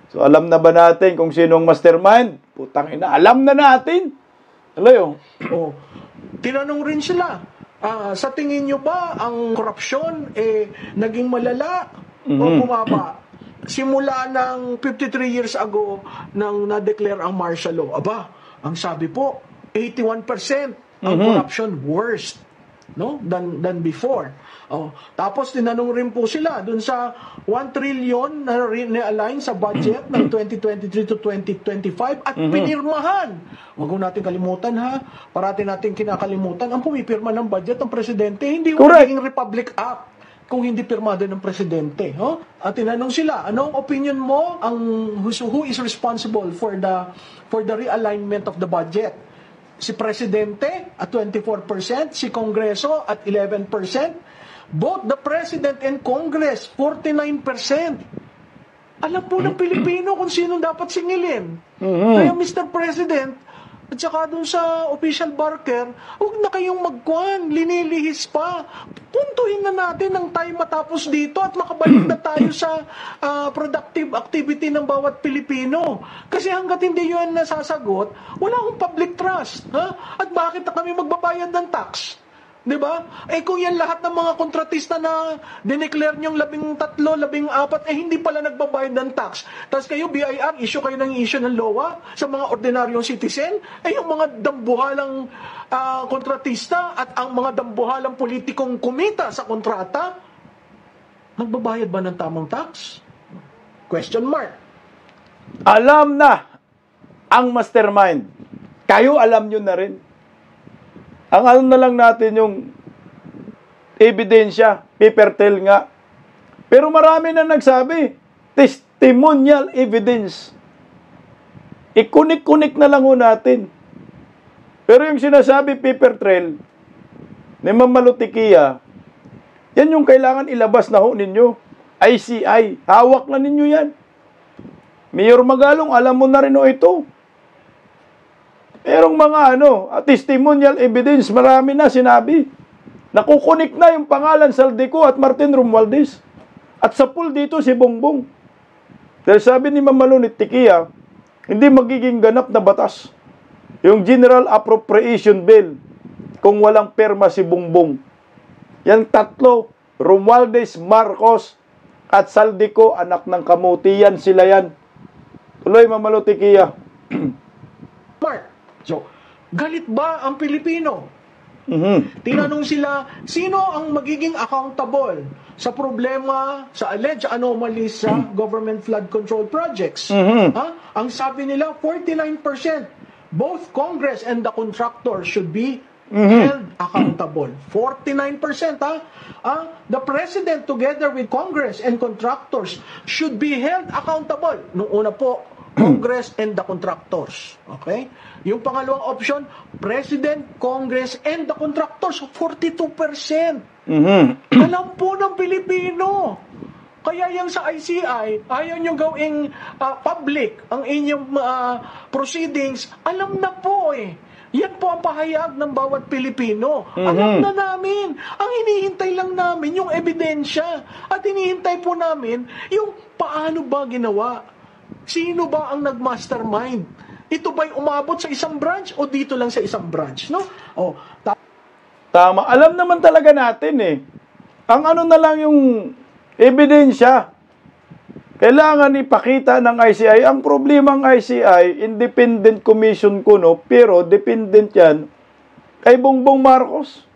So alam na ba natin kung sino ang mastermind? Putang ina, alam na natin. Alam mo? Tinanong rin sila, sa tingin nyo ba ang korupsyon naging malala o bumaba? Simula ng 53 years ago nang na-declare ang martial law. Aba, ang sabi po, 81% ang corruption worst, no, than before. Tapos tinanong rin po sila dun sa 1 trillion na re-align sa budget ng 2023 to 2025 at pinirmahan. Huwag natin kalimutan parati natin kinakalimutan, ang pumipirma ng budget ng presidente, hindi yung magiging Republic Act kung hindi pirmado ng presidente. At tinanong sila, anong opinion mo who is responsible for the realignment of the budget? Si Presidente at 24%, si Kongreso at 11%, both the President and Congress, 49%. Alam po ng Pilipino kung sino dapat singilin. Kaya Mr. President, at saka dun sa official barker, huwag na kayong linilihis pa. Puntuhin na natin ang tayo matapos dito at makabalik na tayo sa productive activity ng bawat Pilipino. Kasi hanggat hindi yun nasasagot, wala akong public trust. At bakit na kami magbabayad ng tax? Diba? Kung yan lahat ng mga kontratista na dineclare nyong 13, 14, hindi pala nagbabayad ng tax. Tapos kayo, BIR, issue kayo ng LOA sa mga ordinaryong citizen. Yung mga dambuhalang kontratista at ang mga dambuhalang politikong kumita sa kontrata, nagbabayad ba ng tamang tax? Question mark. Alam na ang mastermind. Kayo alam nyo na rin. Ang ano na lang natin yung ebidensya, paper trail nga. Pero marami na nagsabi, testimonial evidence. Ikunik-kunik na lang ho natin. Pero yung sinasabi paper trail ni Ma'am Malutikia, yan yung kailangan ilabas na ho ninyo. ICI, hawak na ninyo yan. Mayor Magalong, alam mo na rin ho ito. Merong mga testimonial evidence, marami na sinabi. Nakukunik na yung pangalan Saldico at Martin Romualdez. At sa pool dito si Bongbong. Dahil sabi ni Ma'am Malutikia, hindi magiging ganap na batas yung General Appropriation Bill kung walang perma si Bongbong. Yan tatlo, Romualdez, Marcos, at Saldico, anak ng kamuti, yan sila yan. Tuloy, Ma'am Malutikia. Mark, so, galit ba ang Pilipino? Tinanong sila, sino ang magiging accountable sa problema, sa alleged anomalies sa government flood control projects? Ang sabi nila, 49%. Both Congress and the contractor should be held accountable. 49%, the President together with Congress and contractors should be held accountable. Nung una po, Congress and the contractors. Okay? Yung pangalawang option, President, Congress, and the contractors, 42%. Alam po ng Pilipino. Kaya yung sa ICI, ayaw nyo gawing public ang inyong proceedings, alam na po eh. Yan po ang pahayag ng bawat Pilipino. Alam na namin. Ang hinihintay lang namin yung ebidensya. At hinihintay po namin yung paano ba ginawa. Sino ba ang nag-mastermind? Ito ba'y umabot sa isang branch o dito lang sa isang branch? No? Tama. Alam naman talaga natin eh. Ang na lang yung ebidensya. Kailangan ipakita ng ICI. Ang problema ng ICI, independent commission kuno, pero dependent yan kay Bongbong Marcos.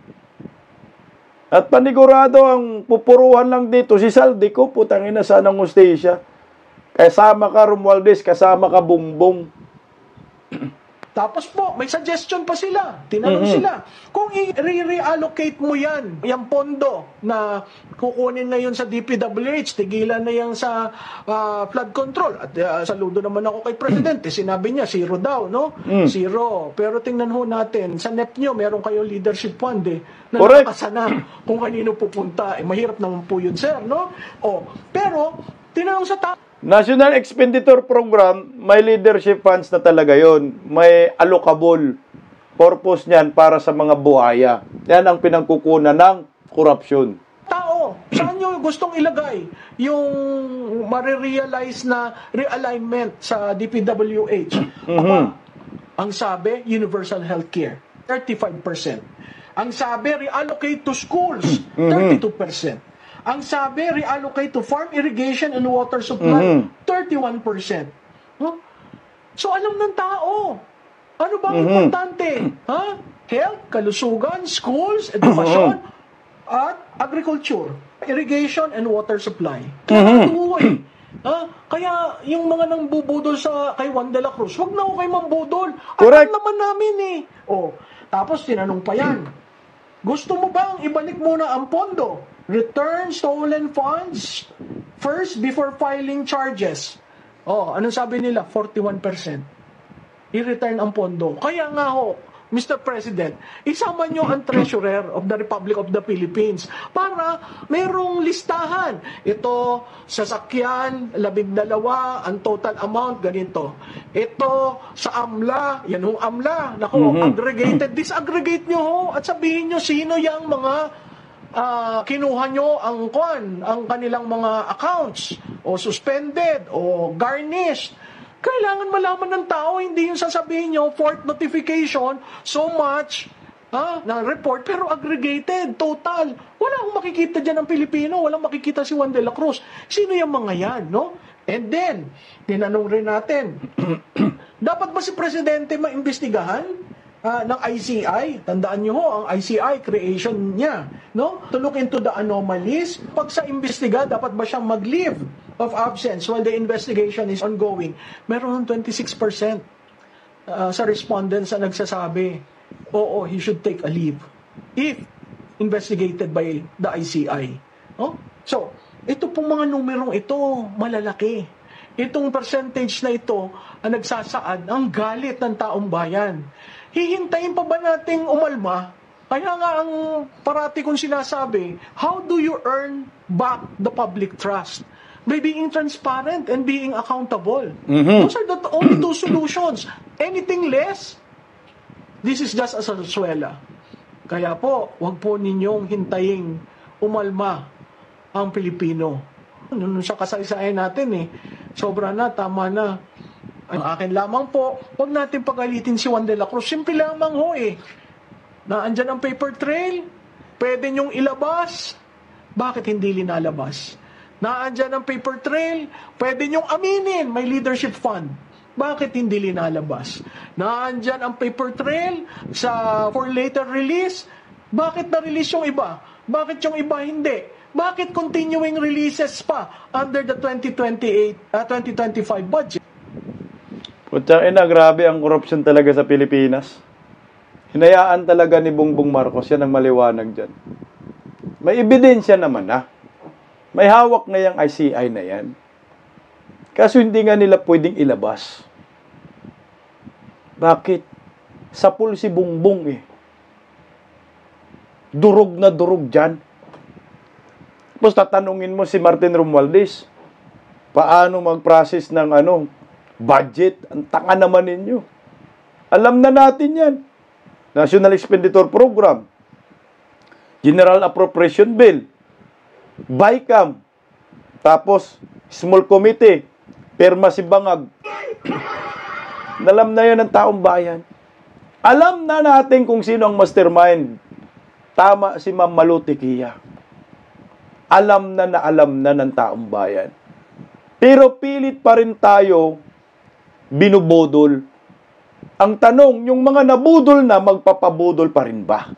At panigurado ang pupuruhan lang dito, si Saldico, putang ina sana ng hostesya. Kasama ka Romualdez, kasama ka Bongbong. Tapos po, may suggestion pa sila. Tinanong sila, kung i-reallocate mo yan, yung pondo na kukunin na yun sa DPWH, tigilan na yan sa flood control. At saludo naman ako kay Presidente. Sinabi niya, zero daw, no? Zero. Pero tingnan ho natin, sa NEP nyo, meron kayo leadership fund eh, na nakakasana kung kanino pupunta. Mahirap naman po yun, sir, no? Pero, tinanong sa National Expenditure Program, may leadership funds na talaga yon. May allocable purpose niyan para sa mga buhaya. Yan ang pinangkukunan ng korupsyon. Tao, saan nyo gustong ilagay yung marirealize na realignment sa DPWH? Ang sabi, universal healthcare, 35%. Ang sabi, reallocate to schools, 32%. Ang sabi, reallocate to farm irrigation and water supply, 31%. Huh? So, alam ng tao. Ano bang importante? Health, kalusugan, schools, edukasyon, at agriculture, irrigation and water supply. Kaya, yung mga nang bubudol kay Juan de la Cruz, wag na ako kayo mambudol. Alam naman namin eh. Tapos, tinanong pa yan. Gusto mo bang ibalik muna ang pondo? Return stolen funds first before filing charges. Anong sabi nila? 41%. I-return ang pondo. Kaya nga ho, Mr. President, isama nyo ang Treasurer of the Republic of the Philippines para merong listahan. Ito, sasakyan, 12, ang total amount, ganito. Ito, sa AMLA, yan ho AMLA, aggregated, disaggregate nyo ho, at sabihin nyo sino yung mga kinuha nyo ang kanilang mga accounts o suspended o garnished. Kailangan malaman ng tao, hindi yung sasabihin nyo, fourth notification, so much ng report, pero aggregated, total. Wala akong makikita dyan ng Pilipino, walang makikita si Juan de la Cruz. Sino yung mga yan, no? And then, tinanong rin natin, dapat ba si Presidente maimbestigahan ng ICI? Tandaan nyo ho, ang ICI, creation niya, no? To look into the anomalies. Pag sa imbestiga, dapat ba siyang mag-leave? of absence when the investigation is ongoing, meron ng 26% sa respondents na nagsasabi, oo, he should take a leave if investigated by the ICI. No? So, ito pong mga numerong ito, malalaki. Itong percentage na ito ang nagsasaad ang galit ng taong bayan. Hihintayin pa ba nating umalma? Kaya nga ang parati kong sinasabi, how do you earn back the public trust? By being transparent and being accountable. Those are the only two solutions. Anything less, this is just a sarsuela. Kaya po, wag po ninyong hintayin umalma ang Pilipino. Nung sa kasaysayan natin sobra na, tama na. Ang akin lamang po, wag natin pagalitin si Juan de la Cruz. Simple lamang ho Naandyan ang paper trail, pwede nyong ilabas. Bakit hindi linalabas? Naandyan ang paper trail, pwede nyong aminin, may leadership fund. Bakit hindi linalabas? Naandyan ang paper trail for later release. Bakit na-release yung iba? Bakit yung iba hindi? Bakit continuing releases pa under the 2025 budget? Putsang ina, grabe ang korupsyon talaga sa Pilipinas. Hinayaan talaga ni Bongbong Marcos, yan ang maliwanag dyan. May ebidensya naman May hawak na yung ICI na yan. Kaso hindi nga nila pwedeng ilabas. Bakit? Sapul si Bongbong Durog na durog dyan. Tapos tatanungin mo si Martin Romualdez, paano mag-process ng budget? Ang tanga naman ninyo. Alam na natin yan. National Expenditure Program, General Appropriation Bill, BICAM, tapos Small Committee, Perma si Bangag. Alam na yun ng taong bayan. Alam na natin kung sino ang mastermind. Tama si Ma'am Malutikia. Alam na ng taong bayan. Pero pilit pa rin tayo binubodol. Ang tanong, yung mga nabudol na, magpapabudol pa rin ba?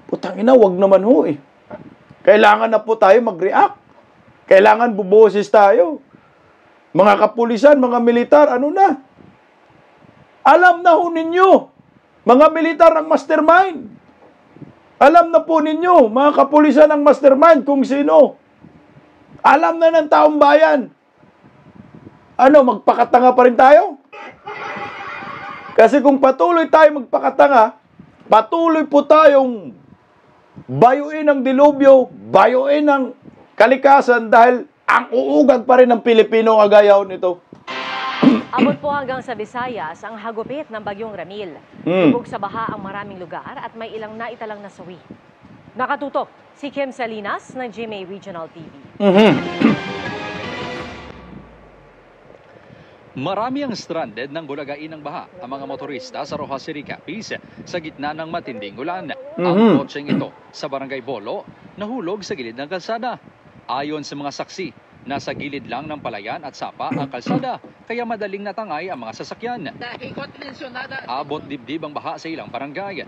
Putang ina, wag naman Kailangan na po tayo mag-react. Kailangan buboses tayo. Mga kapulisan, mga militar, na? Alam na ninyo, mga militar ang mastermind. Alam na po ninyo, mga kapulisan ang mastermind kung sino. Alam na ng taong bayan. Magpakatanga pa rin tayo? Kasi kung patuloy tayo magpakatanga, patuloy po tayong bayuin ang dilubyo, bayuin ang kalikasan dahil ang uugag pa rin ng Pilipino ang agayaw nito. Abot po hanggang sa Visayas ang hagupit ng Bagyong Ramil. Lubog sa baha ang maraming lugar at may ilang naitalang nasawi. Nakatutok si Kim Salinas ng GMA Regional TV. Marami ang stranded ng bulagain ng baha ang mga motorista sa Rojas City, Capiz sa gitna ng matinding ulan. Ang kotseng ito sa Barangay Bolo nahulog sa gilid ng kalsada. Ayon sa mga saksi, nasa gilid lang ng palayan at sapa ang kalsada kaya madaling natangay ang mga sasakyan. Abot dibdib ang baha sa ilang barangay.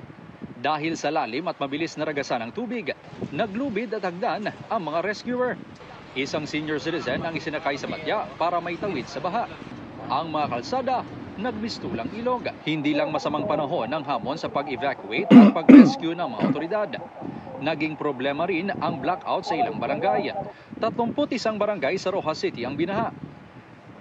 Dahil sa lalim at mabilis na ragasan ng tubig, naglubid at hagdan ang mga rescuer. Isang senior citizen ang isinakay sa batya para maitawid sa baha. Ang mga kalsada, nagmistulang ilog. Hindi lang masamang panahon ang hamon sa pag-evacuate at pag-rescue ng mga otoridad. Naging problema rin ang blackout sa ilang barangay. 31 barangay sa Rojas City ang binaha.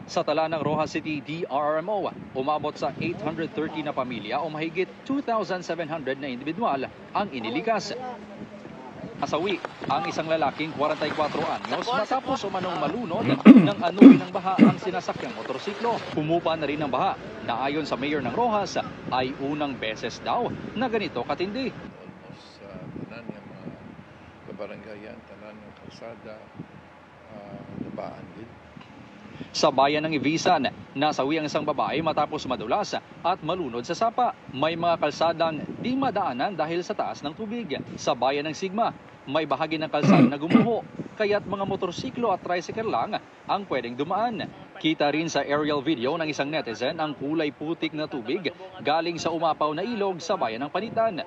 Sa tala ng Rojas City DRRMO, umabot sa 830 na pamilya o mahigit 2,700 na individual ang inilikas. Nasawi ang isang lalaking 44 anyos matapos umanong malunod ng anubi ng baha ang sinasakyang motorsiklo. Humupa na rin ang baha na ayon sa mayor ng Rojas ay unang beses daw na ganito katindi. Almost tanan yung mga kabaranggayan, tanan ng kalsada, nabaan din. Sa bayan ng Ibisan, nasawi ang isang babae matapos madulas at malunod sa sapa. May mga kalsadang di madaanan dahil sa taas ng tubig. Sa bayan ng Sigma, may bahagi ng kalsada na gumuho, kaya't mga motorsiklo at tricycle lang ang pwedeng dumaan. Kita rin sa aerial video ng isang netizen ang kulay putik na tubig galing sa umapaw na ilog sa bayan ng Panitan.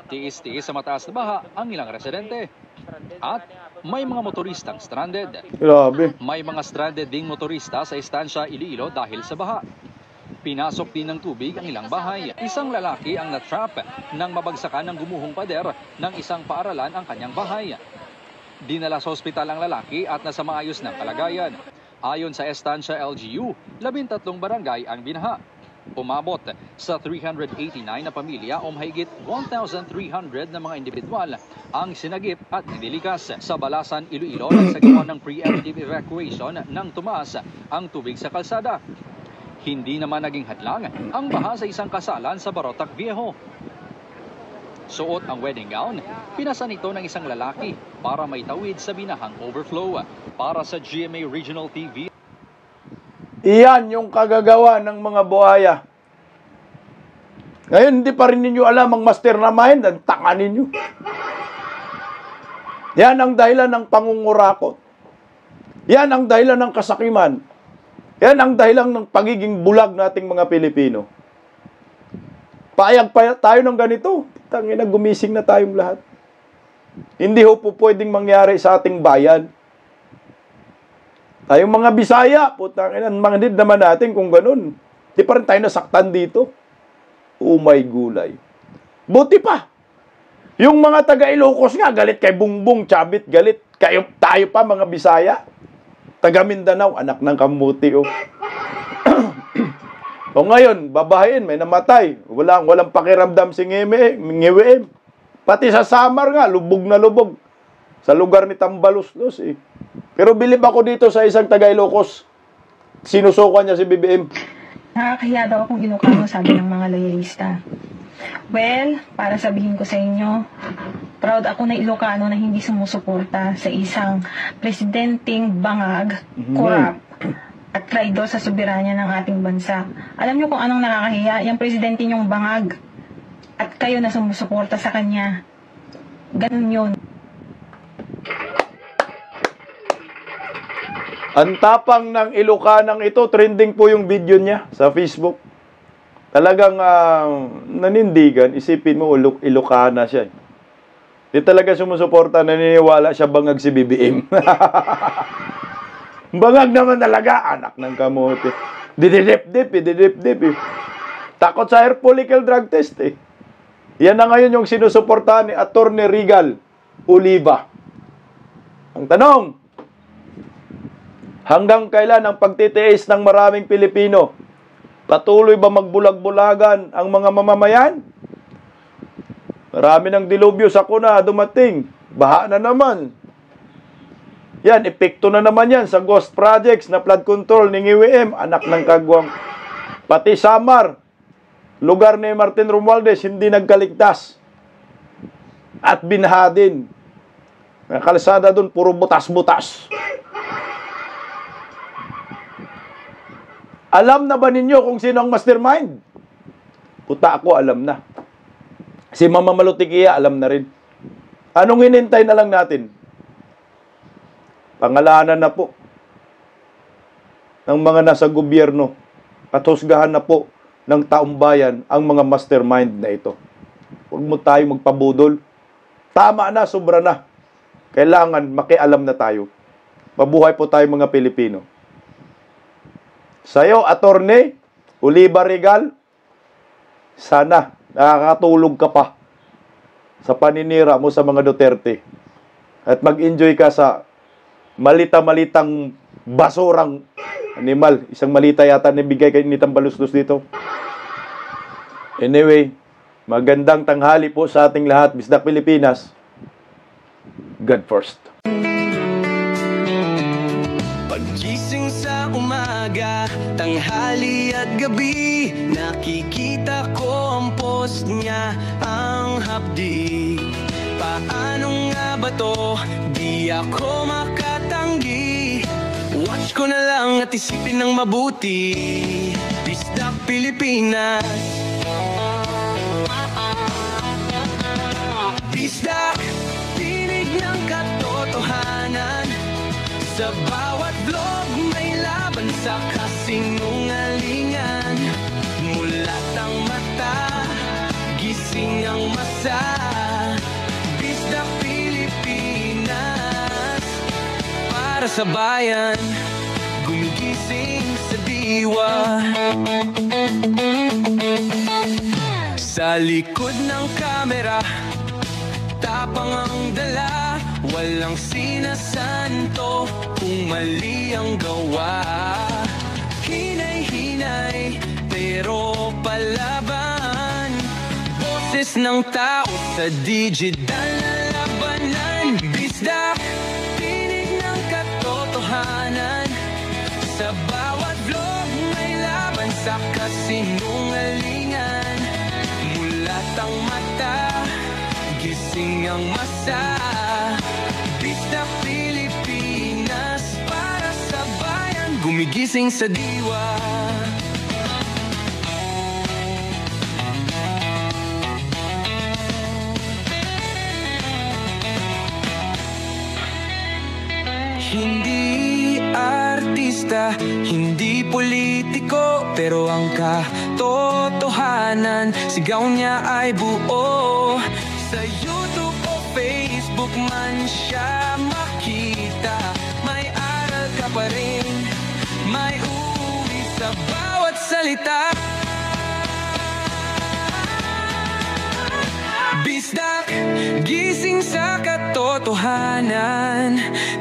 Tiis-tiis sa mataas na baha ang ilang residente. At may mga motoristang stranded. Grabe. May mga stranded ding motorista sa Estancia Iloilo dahil sa baha. Pinasok din ng tubig ang ilang bahay. Isang lalaki ang na-trap nang mabagsakan ng gumuhong pader ng isang paaralan ang kanyang bahay. Dinala sa ospital ang lalaki at nasa maayos ng kalagayan. Ayon sa Estancia LGU, 13 barangay ang binaha. Umabot sa 389 na pamilya o mahigit 1,300 na mga individual ang sinagip at nilikas. Sa Balasan, Iloilo, nagsagawa ng preemptive evacuation nang tumaas ang tubig sa kalsada. Hindi naman naging hadlang ang baha sa isang kasalan sa Barotac Viejo. Suot ang wedding gown, pinasan ito ng isang lalaki para may tawid sa binahang overflow. Para sa GMA Regional TV, Iyan yung kagagawa ng mga buhaya. Ngayon, hindi pa rin ninyo alam ang mastermind, ang tanga ninyo. Yan ang dahilan ng pangungurakot. Yan ang dahilan ng kasakiman. Yan ang dahilan ng pagiging bulag nating mga Pilipino. Payag tayo ng ganito. Tangina, gumising na tayong lahat. Hindi ho po pwedeng mangyari sa ating bayan. Tayong mga Bisaya, putangina, mga need naman natin kung ganun. Di pa rin tayo nasaktan dito. Umay gulay. Buti pa. Yung mga taga Ilocos nga, galit kay Bungbong, Chabit, galit. Tayo pa, mga Bisaya. Taga Mindanao, anak ng kamuti, oh. O ngayon, babahin, may namatay. Walang pakiramdam si Ngiweem. Pati sa Samar nga, lubog na lubog. Sa lugar ni Tambaluslos, eh. Pero bilib ako dito sa isang taga Ilocos. Sinusukan niya si BBM. Nakakahiya daw akong Ilocano, sabi ng mga loyalista. Well, para sabihin ko sa inyo, proud ako na Ilocano na hindi sumusuporta sa isang presidenteng bangag, corrupt, at traidor sa soberanya ng ating bansa. Alam niyo kung anong nakakahiya? Yung presidente niyong bangag at kayo na sumusuporta sa kanya. Ganun yun. Ang tapang ng Ilocanang ito, trending po yung video niya sa Facebook. Talagang nanindigan, isipin mo, Ilocana siya. Di talaga sumusuporta, naniniwala siya bangag si BBM. Bangag naman talaga, anak ng kamote. Didip-dip eh. Takot sa hair follicle drug test eh. Yan na ngayon yung sinusuportahan ni Atty. Regal Oliva. Ang tanong, hanggang kailan ang pagtitiis ng maraming Pilipino? Patuloy ba magbulag-bulagan ang mga mamamayan? Marami ng dilubyo sa kuna dumating. Baha na naman. Yan, epekto na naman yan sa ghost projects na flood control ni Ngiweem, anak ng kagwang. Pati Samar, lugar ni Martin Romualdez, hindi nagkaligtas. At binaha din. Ang kalsada doon, puro butas-butas. Alam na ba ninyo kung sino ang mastermind? Puta ako, alam na. Si Mama Malutikia, alam na rin. Anong hinintay na lang natin? Pangalanan na po ng mga nasa gobyerno at husgahan na po ng taong bayan ang mga mastermind na ito. Huwag mo tayo magpabudol. Tama na, sobra na. Kailangan makialam na tayo. Mabuhay po tayo mga Pilipino. Sa'yo, Atty. Oliva Regal, sana nakakatulog ka pa sa paninira mo sa mga Duterte at mag-enjoy ka sa malita-malitang basurang animal. Isang malita yata nabigay kay ni Tambaluslos dito. Anyway, magandang tanghali po sa ating lahat. Bisdak Pilipinas, God first. Paggising sa umaga, tanghali at gabi, nakikita ko ang post niya, ang hapdi. Paano nga ba to? Di ako makatanggi. Watch ko na lang at isipin ng mabuti. Bisdak Pilipinas. Bisdak, tinig ng katotohanan. Sa bawat vlog may laban sa kasinungalingan. Mulat ang mata, gising ang masa. Bisdak Pilipinas. sa bayan, gumigising sa diwa. Sa likod ng kamera, tapang ang dala, walang sinasanto kung mali ang gawa. Hinay-hinay, pero palaban, boses ng tao sa digital na labanan. Bisdak, tinig ng katotohanan, sa bawat vlog may laban sa kasinungalingan. Mulat ang mata, gising ang masa. Bisdak Pilipinas, para sa bayan, gumigising sa diwa. Hindi artista, hindi politiko, pero ang katotohanan, sigaw niya ay buo. Sa YouTube o Facebook man siya makita, may aral ka pa rin, may uwi sa bawat salita. Bisdak, gising sa katotohanan,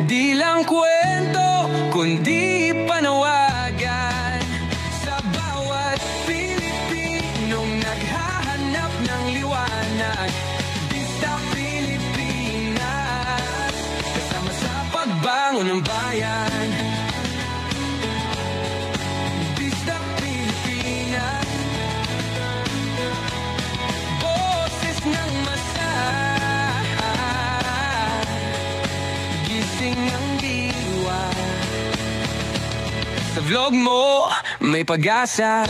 di lang kwento, kundi panawagan. Sa bawat Pilipinong naghahanap ng liwanag, Bisdak Pilipinas, kasama sa pagbangon ng bayan. Bisdak Pilipinas, boses ng masa, gising ang diwa. Sa vlog mo, may pag-asa.